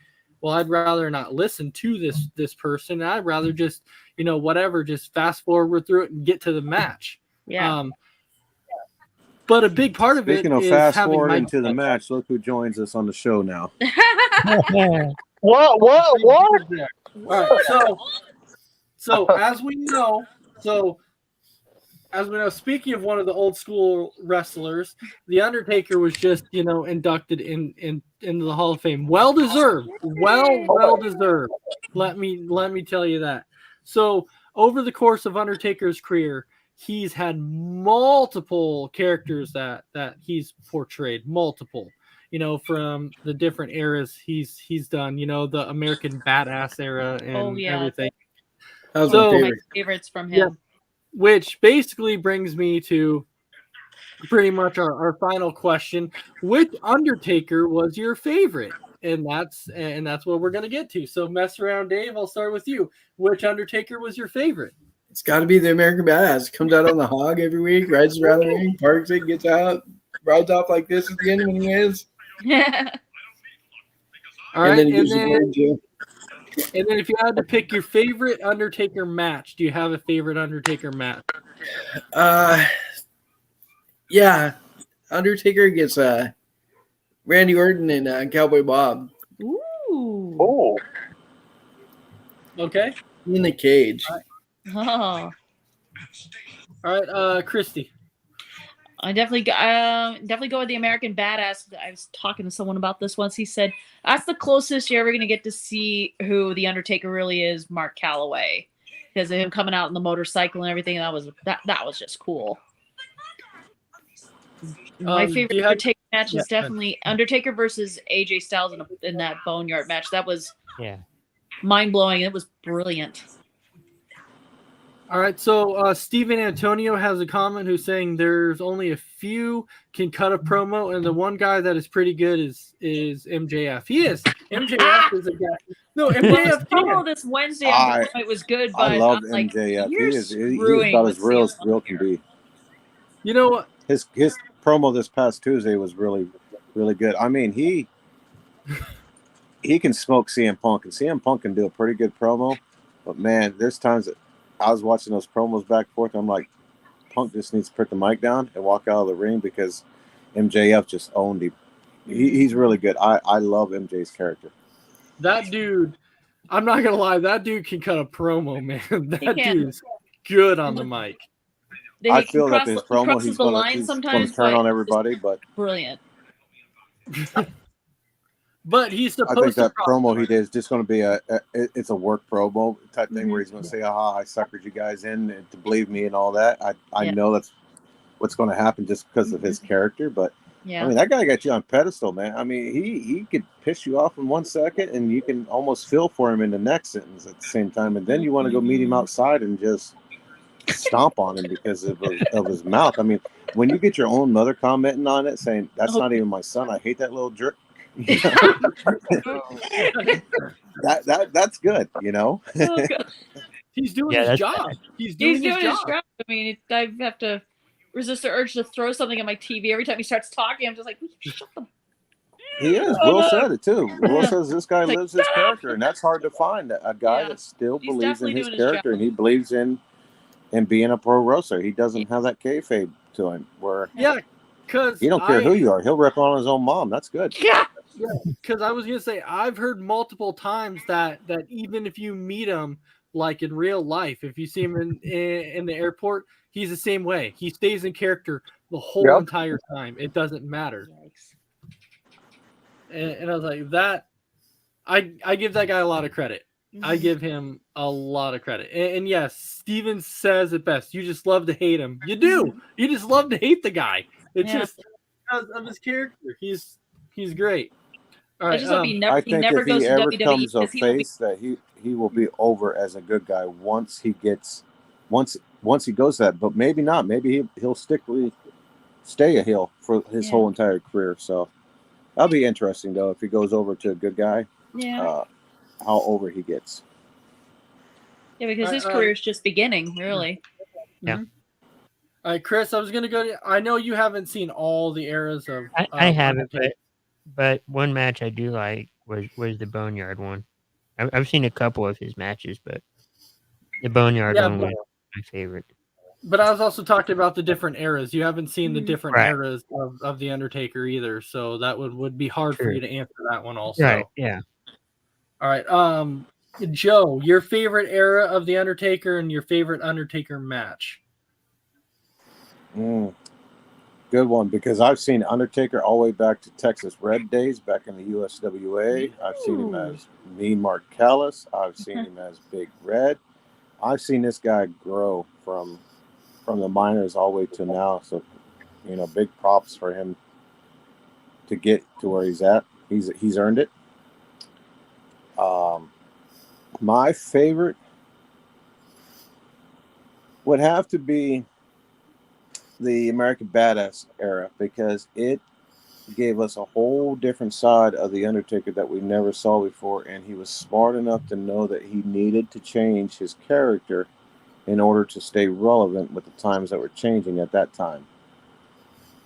well, I'd rather not listen to this person. I'd rather just, you know, whatever, just fast forward through it and get to the match. Yeah. But a big part of Speaking it of is fast having forward mic into the match, look who joins us on the show now. What? All right, so as we know, speaking of one of the old school wrestlers, The Undertaker was just, you know, inducted into the Hall of Fame. Well deserved. Well deserved. Let me tell you that. So over the course of Undertaker's career, he's had multiple characters that he's portrayed, multiple. You know, from the different eras he's done, you know, the American Badass era and everything. That was So, my favorites from him. yeah, which basically brings me to pretty much our final question. Which Undertaker was your favorite? And that's what we're gonna get to. So mess around, Dave. I'll start with you. Which Undertaker was your favorite? It's got to be the American Badass. Comes out on the hog every week, rides around the ring, parks it, gets out, rides off like this at the end when he wins. All right, and then he and gives the word to then if you had to pick your favorite Undertaker match, do you have a favorite Undertaker match? Yeah, Undertaker against Randy Orton and Cowboy Bob. Ooh. Oh. Okay. In the cage. Oh. All right, Christy. I definitely go with the American Badass. I was talking to someone about this once. He said that's the closest you're ever going to get to see who the Undertaker really is, Mark Calloway, because of him coming out on the motorcycle and everything. That was just cool. My favorite Undertaker match is definitely Undertaker versus AJ Styles in that Boneyard match. That was mind blowing. It was brilliant. All right, so Steven Antonio has a comment who's saying there's only a few can cut a promo, and the one guy that is pretty good is MJF. He is. MJF is a guy. No, MJF promo this Wednesday. It was good, but I love like, MJF. He's about as real as real can be. You know what? His promo this past Tuesday was really, really good. I mean, he can smoke CM Punk, and CM Punk can do a pretty good promo, but man, there's times that I was watching those promos back and forth. And I'm like, Punk just needs to put the mic down and walk out of the ring because MJF just owned him. He's really good. I love MJ's character. That dude, I'm not gonna lie, that dude can cut a promo, man. That dude's good on the mic. I feel that his promo he's going to turn on everybody, but brilliant. But he's supposed I think that to promo he did is just going to be it's a work promo type thing where he's going to say, I suckered you guys in to believe me and all that. I know that's what's going to happen just because of his character. But I mean, that guy got you on pedestal, man. I mean, he could piss you off in 1 second and you can almost feel for him in the next sentence at the same time. And then you want to go meet him outside and just stomp on him because of his mouth. I mean, when you get your own mother commenting on it saying, that's not even my son. I hate that little jerk. That's good, you know. Oh, God. He's doing Yeah, his that's job. bad. He's doing his job. I mean, I have to resist the urge to throw something at my TV every time he starts talking. I'm just like, shut the. He is. Will said it too. Will says this guy lives his character, and that's hard to find. A guy that still He's believes in definitely his doing his character, job. and he believes in being a pro wrestler. He doesn't have that kayfabe to him, where because he don't care who you are. He'll rip on his own mom. That's good. Yeah. Because I was gonna say I've heard multiple times that even if you meet him like in real life, if you see him in the airport, he's the same way. He stays in character the whole entire time. It doesn't matter. And I was like, that I give that guy a lot of credit. I give him a lot of credit. And yes, Steven says it best. You just love to hate him. You do. You just love to hate the guy. It's just because of his character. He's great. All right. I just hope he never, I think never if goes he to ever WWE comes of because he will be. face, that he will be over as a good guy once he goes that. But maybe not. Maybe he'll stay a heel for his whole entire career. So that'll be interesting though if he goes over to a good guy. Yeah. How over he gets. Yeah, because his career is just beginning, really. Yeah. All right, Chris, I was going to go to, I know you haven't seen all the eras of. I haven't, but one match I do like was the Boneyard one. I've seen a couple of his matches, but the Boneyard one was my favorite. But I was also talking about the different eras. You haven't seen the different eras of the Undertaker either, so that would be hard for you to answer that one also. Right, yeah. All right. Joe, your favorite era of the Undertaker and your favorite Undertaker match. Good one, because I've seen Undertaker all the way back to Texas Red days back in the USWA. I've seen him as Mean Mark Callis. I've seen him as Big Red. I've seen this guy grow from the minors all the way to now. So, big props for him to get to where he's at. He's earned it. My favorite would have to be the American Badass era, because it gave us a whole different side of the Undertaker that we never saw before, and he was smart enough to know that he needed to change his character in order to stay relevant with the times that were changing at that time.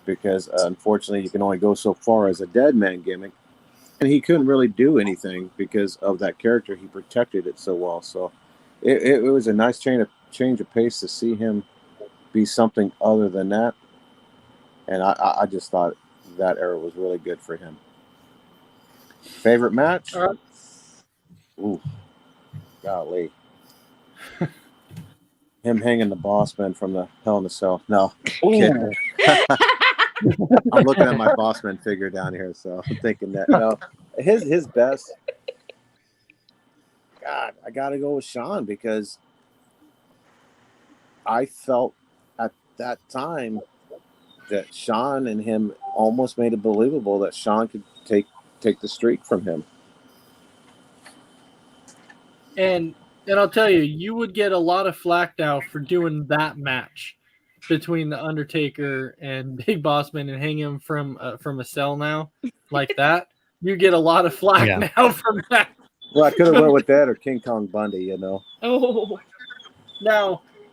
Because unfortunately, you can only go so far as a dead man gimmick, and he couldn't really do anything because of that character. He protected it so well. So it was a nice change of pace to see him be something other than that. And I just thought that era was really good for him. Favorite match? Ooh, golly. Him hanging the Boss Man from the Hell in a Cell. No, kidding. I'm looking at my Boss Man figure down here, so I'm thinking that. No, his best. God, I got to go with Shawn, because I felt at that time that Shawn and him almost made it believable that Shawn could take the streak from him. And I'll tell you, you would get a lot of flack now for doing that match between the Undertaker and Big Boss Man and hang him from a cell now like that. You get a lot of flack now from that. Well, I could have went with that or King Kong Bundy, Oh,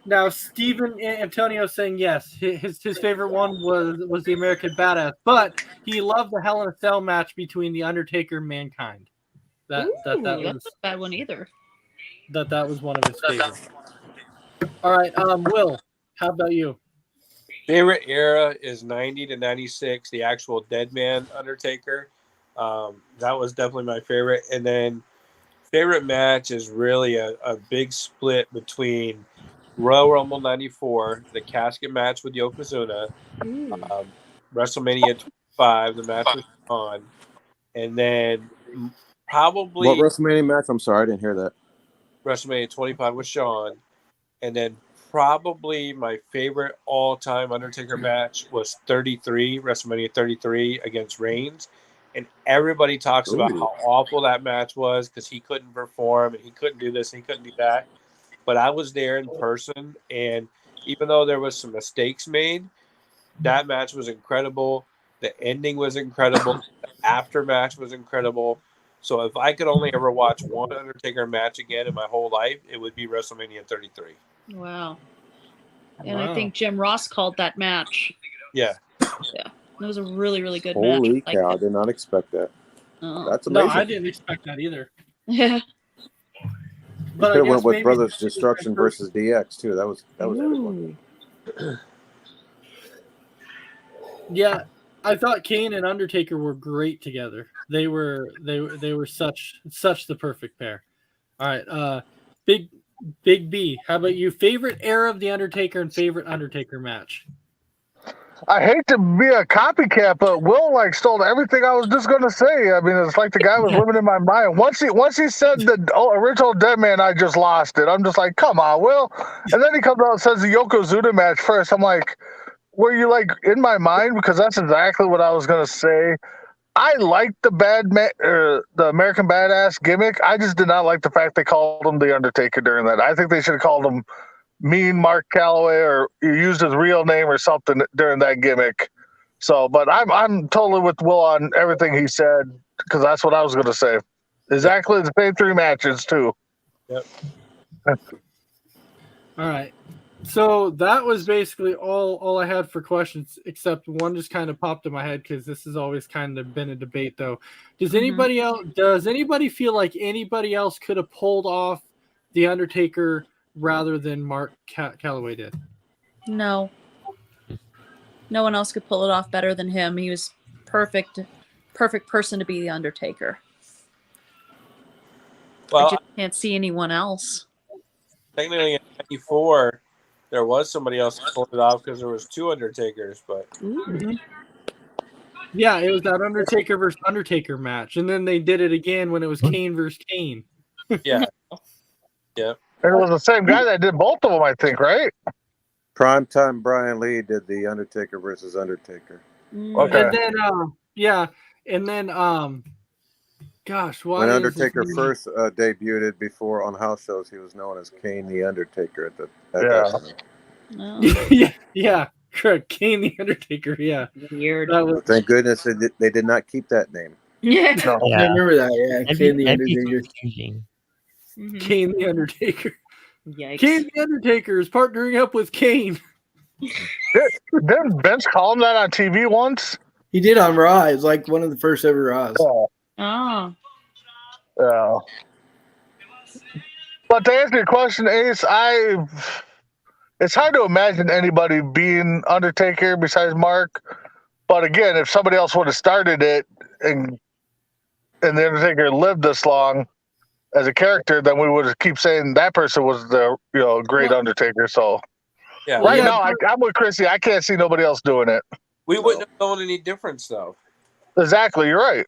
now Stephen Antonio saying yes, his favorite one was the American Badass, but he loved the Hell in a Cell match between the Undertaker and Mankind. That that's was not a bad one either. That was one of his favorites. All right, Will, how about you? Favorite era is 90 to 96, the actual Dead Man Undertaker. That was definitely my favorite. And then favorite match is really a big split between Royal Rumble 94, the casket match with Yokozuna, WrestleMania 25, the match with Shawn, and then probably... What WrestleMania match? I'm sorry, I didn't hear that. WrestleMania 25 with Shawn, and then probably my favorite all-time Undertaker match was WrestleMania 33 against Reigns, and everybody talks about how awful that match was because he couldn't perform and he couldn't do this and he couldn't do that. But I was there in person, and even though there was some mistakes made, that match was incredible. The ending was incredible. The aftermatch was incredible. So if I could only ever watch one Undertaker match again in my whole life, it would be WrestleMania 33. Wow. And I think Jim Ross called that match. Yeah. Yeah. It was a really, really good Holy match. cow! I did not expect that. That's No, amazing. I didn't expect that either. Yeah. But Could I have went guess with maybe Brothers Destruction versus DX too. That was a good Ooh. one. Yeah, I thought Kane and Undertaker were great together. They were such the perfect pair. All right, Big B, how about you? Favorite era of the Undertaker and favorite Undertaker match? I hate to be a copycat, but Will stole everything I was just gonna say. I mean, it's like the guy was living in my mind. Once he said the original Dead Man, I just lost it. I'm just like, come on, Will. And then he comes out and says the Yokozuna match first. I'm like, were you in my mind? Because that's exactly what I was gonna say. I liked the the American Badass gimmick. I just did not like the fact they called him the Undertaker during that. I think they should have called him Mean Mark Calloway, or you used his real name or something during that gimmick. So, but I'm totally with Will on everything he said, because that's what I was going to say. Exactly the same 3 matches too. Yep. All right. So that was basically all I had for questions, except one just kind of popped in my head because this has always kind of been a debate, though. Does anybody else? Does anybody feel like anybody else could have pulled off the Undertaker rather than Mark Calloway did? No. No one else could pull it off better than him. He was perfect person to be the Undertaker. Well, I just can't see anyone else. Technically, in '94, there was somebody else who pulled it off because there was 2 Undertakers, but yeah, it was that Undertaker versus Undertaker match, and then they did it again when it was Kane versus Kane. Yeah, yeah. And it was the same guy that did both of them, I think, right? Primetime Brian Lee did the Undertaker versus Undertaker. Okay. And then, gosh, why When is Undertaker his name- first debuted before on house shows, he was known as Kane the Undertaker at Yeah. that time. No. yeah, correct. Kane the Undertaker. Yeah, Weird. that was Thank goodness they did not keep that name. Yeah. No. I remember that. Yeah, Kane the That'd be Undertaker. confusing. Kane the Undertaker. Yikes. Kane the Undertaker is partnering up with Kane. Didn't Vince call him that on TV once? He did on Raw. It was like one of the first ever Raws. Oh. Oh. Yeah. But to answer your question, Ace, it's hard to imagine anybody being Undertaker besides Mark. But again, if somebody else would have started it and the Undertaker lived this long as a character, then we would keep saying that person was the great Undertaker. So Yeah. right now, I'm with Chrissy. I can't see nobody else doing it. We wouldn't have known any difference, though. Exactly, you're right.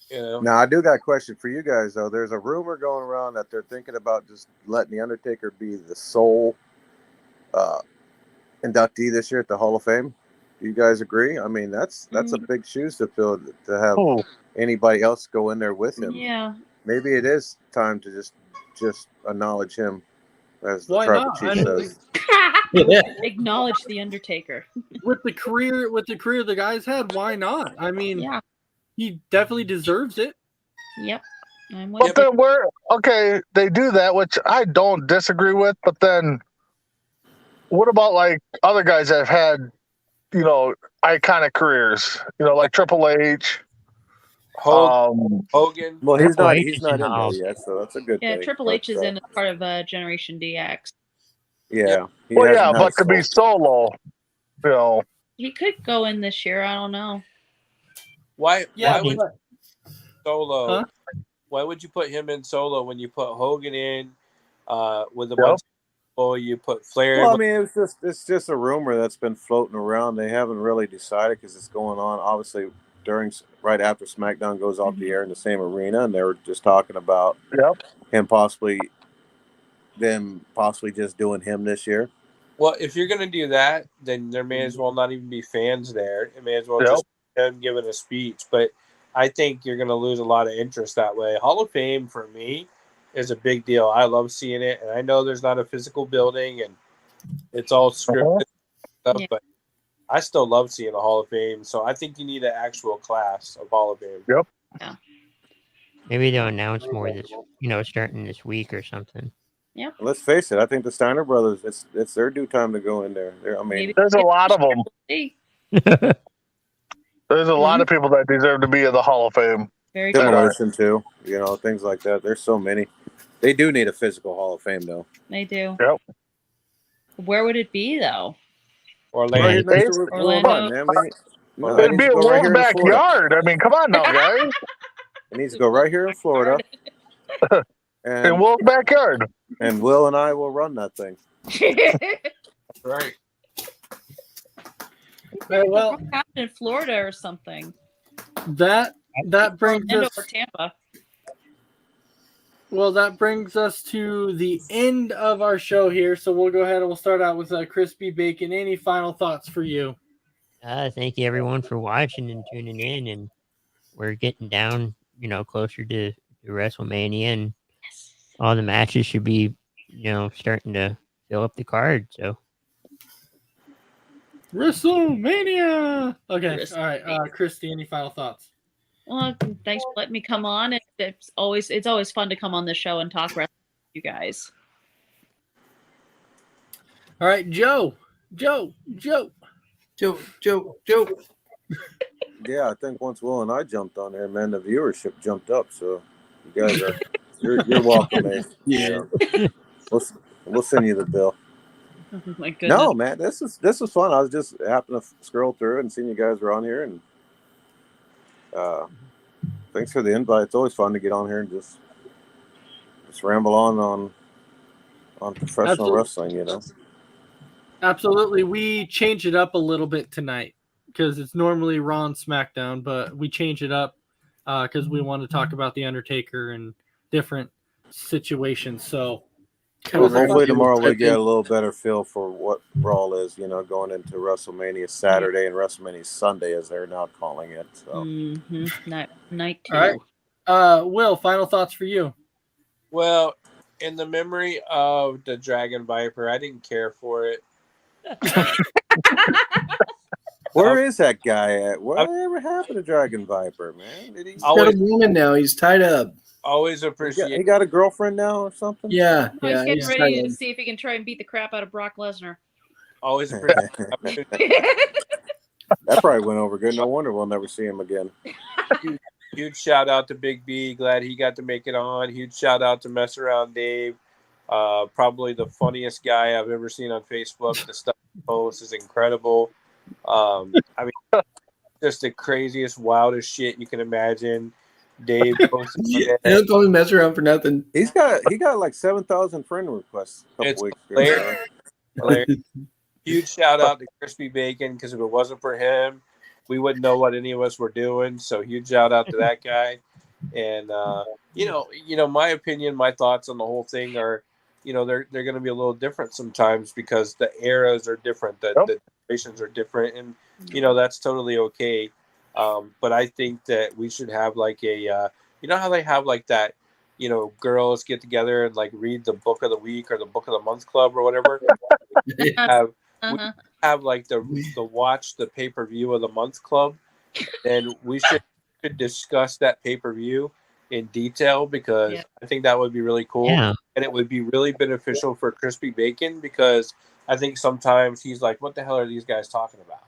You know? Now I do got a question for you guys though. There's a rumor going around that they're thinking about just letting the Undertaker be the sole inductee this year at the Hall of Fame. Do you guys agree? I mean, that's a big shoes to fill to have anybody else go in there with him. Yeah. Maybe it is time to just acknowledge him, as the Why tribal not? chief I mean, says. Acknowledge the Undertaker. with the career the guy's had, why not? I mean, Yeah. he definitely deserves it. Yep. I'm But with then they do that, which I don't disagree with, but then what about other guys that have had, iconic careers, like Triple H, Hogan. Well, he's Triple not H he's is not in in the Hall. there yet, so that's a good Yeah, thing. Triple H is But, in as part of Generation DX. Yeah. he well, has yeah, not but to be sold. solo, He could go in this year. I don't know. Why Yeah, would but- solo? Huh? Why would you put him in solo when you put Hogan in with a Yep. bunch of people? You put Flair. Well, I mean, it's just a rumor that's been floating around. They haven't really decided because it's going on obviously right after SmackDown goes off the air in the same arena, and they were just talking about him possibly just doing him this year. Well, if you're going to do that, then there may as well not even be fans there. It may as well just be him giving a speech. But I think you're going to lose a lot of interest that way. Hall of Fame, for me, is a big deal. I love seeing it. And I know there's not a physical building and it's all scripted stuff, but I still love seeing the Hall of Fame. So I think you need an actual class of Hall of Fame. Yep. Yeah. Maybe they'll announce more this, starting this week or something. Yep. Let's face it. I think the Steiner brothers. It's their due time to go in there. I mean, Maybe. There's a lot of them. There's a lot of people that deserve to be in the Hall of Fame. Very true. Demolition too. Things like that. There's so many. They do need a physical Hall of Fame though. They do. Yep. Where would it be though? Orlando. Orlando. Come on, man. It'd be a Will's backyard. I mean, come on now, guys. It needs to go right here in Florida. In Will's backyard. And Will and I will run that thing. Right. Well, in Florida or something. That brings Orlando us. or Tampa. Well, that brings us to the end of our show here. So we'll go ahead and we'll start out with Crispy Bacon. Any final thoughts for you? Thank you everyone for watching and tuning in, and we're getting down, closer to WrestleMania, and all the matches should be, starting to fill up the card. So WrestleMania. Okay, all right, Christy. Any final thoughts? Well, thanks for letting me come on. It's always fun to come on the show and talk wrestling with you guys. All right, Joe. Joe. Yeah, I think once Will and I jumped on there, man, the viewership jumped up. So you guys are you're welcome, man. Yeah. We'll send you the bill. Oh my goodness. No, man, this was fun. I was just happened to scroll through it and seeing you guys were on here, and thanks for the invite. It's always fun to get on here and just ramble on professional wrestling, Absolutely. We changed it up a little bit tonight because it's normally Raw and SmackDown, but we changed it up because we want to talk about The Undertaker and different situations. So hopefully tomorrow we get a little better feel for what Raw is, going into WrestleMania Saturday and WrestleMania Sunday, as they're now calling it. So. Night two. All right. Will, final thoughts for you? Well, in the memory of the Dragon Viper, I didn't care for it. Where is that guy at? Whatever happened to Dragon Viper, man? He's got a woman now. He's tied up. Always appreciate. He got a girlfriend now or something? Yeah. He's getting ready to see if he can try and beat the crap out of Brock Lesnar. Always appreciate. That probably went over good. No wonder we'll never see him again. Huge shout out to Big B. Glad he got to make it on. Huge shout out to Mess Around Dave. Probably the funniest guy I've ever seen on Facebook. The stuff he posts is incredible. Just the craziest, wildest shit you can imagine. Dave posted I don't call him Mess Around for nothing. He got like 7,000 friend requests a couple weeks ago. Hilarious. Huge shout out to Crispy Bacon, because if it wasn't for him, we wouldn't know what any of us were doing. So huge shout out to that guy. And my opinion, my thoughts on the whole thing are, they're going to be a little different sometimes because the eras are different, the generations are different, and that's totally okay. But I think that we should have like a, how they have like that, girls get together and like read the book of the week or the book of the month club or whatever. We have like the watch the pay-per-view of the month club, and we should discuss that pay-per-view in detail, because I think that would be really cool. Yeah. And it would be really beneficial for Crispy Bacon, because I think sometimes he's like, what the hell are these guys talking about?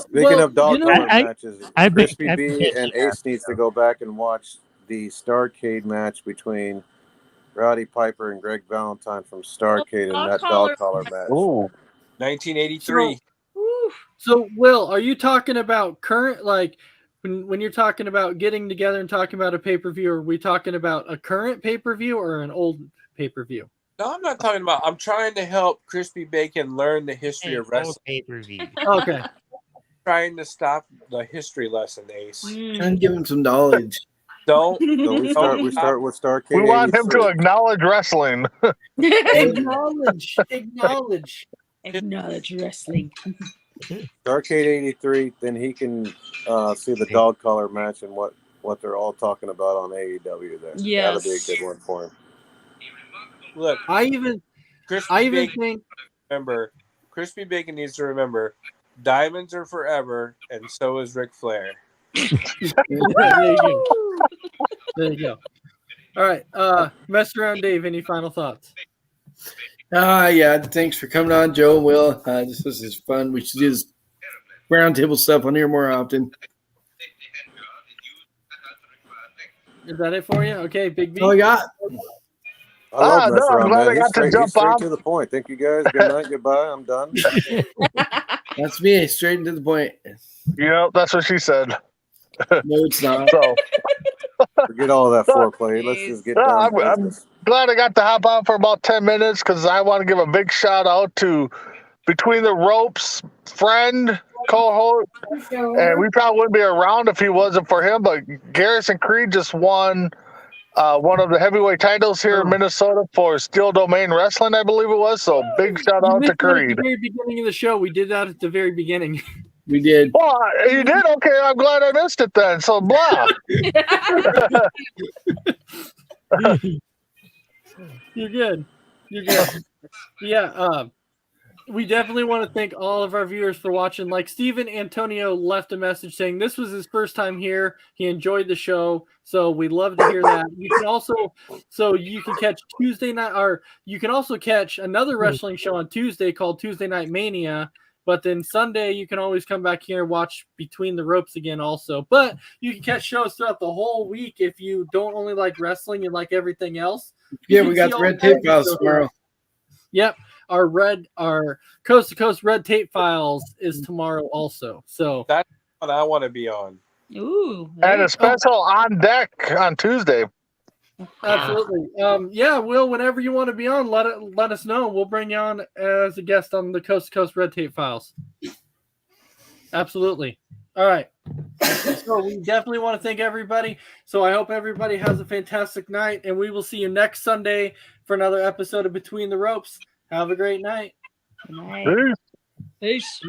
Speaking of dog collar matches, Crispy B and Ace needs to go back and watch the Starrcade match between Roddy Piper and Greg Valentine from Starrcade in that dog collar match. Oh, 1983. So, Will, are you talking about current, like when you're talking about getting together and talking about a pay-per-view, are we talking about a current pay-per-view or an old pay-per-view? No, I'm not talking about. I'm trying to help Crispy Bacon learn the history of wrestling. Pay-per-view. Okay. Trying to stop the history lesson, Ace. Trying to give him some knowledge. Don't. So we start with Starrcade. We want him to acknowledge wrestling. Acknowledge wrestling. Starrcade 83, then he can see the dog collar match and what they're all talking about on AEW there. Yes. That'll be a good one for him. Look, I even think remember, Crispy Bacon needs to remember, diamonds are forever, and so is Ric Flair. There you go. There you go. All right. Mess around, Dave. Any final thoughts? Yeah. Thanks for coming on, Joe and Will. This was fun. We should do this roundtable stuff on here more often. Is that it for you? Okay, Big B. Oh, I got. I love mess around, I'm glad man. I got to jump straight off. to the point. Thank you guys. Good night. Goodbye. I'm done. That's me, straight to the point. Yep, that's what she said. No, it's not. So Forget all that foreplay. Let's just get down to I'm business. glad I got to hop on for about 10 minutes because I want to give a big shout out to Between the Ropes friend, co-host, and we probably wouldn't be around if he wasn't for him, but Garrison Creed just won one of the heavyweight titles here in Minnesota for Steel Domain Wrestling, I believe it was. So big shout out to Creed. At the very beginning of the show, we did that at the very beginning. We did. Well, you did? Okay, I'm glad I missed it then. So blah. You're good. You're good. Yeah. We definitely want to thank all of our viewers for watching. Like Steven Antonio left a message saying this was his first time here. He enjoyed the show. So we'd love to hear that. You can also, you can catch Tuesday night, or you can also catch another wrestling show on Tuesday called Tuesday Night Mania. But then Sunday, you can always come back here and watch Between the Ropes again also. But you can catch shows throughout the whole week if you don't only like wrestling, you like everything else. Yeah, we got the Red Tape Files tomorrow. Yep. Our Coast to Coast Red Tape Files is tomorrow also. So that's what I want to be on. Ooh. And a special on deck on Tuesday. Absolutely. Yeah, Will, whenever you want to be on, let us know. We'll bring you on as a guest on the Coast to Coast Red Tape Files. Absolutely. All right. So we definitely want to thank everybody. So I hope everybody has a fantastic night, and we will see you next Sunday for another episode of Between the Ropes. Have a great night. Good night. Peace.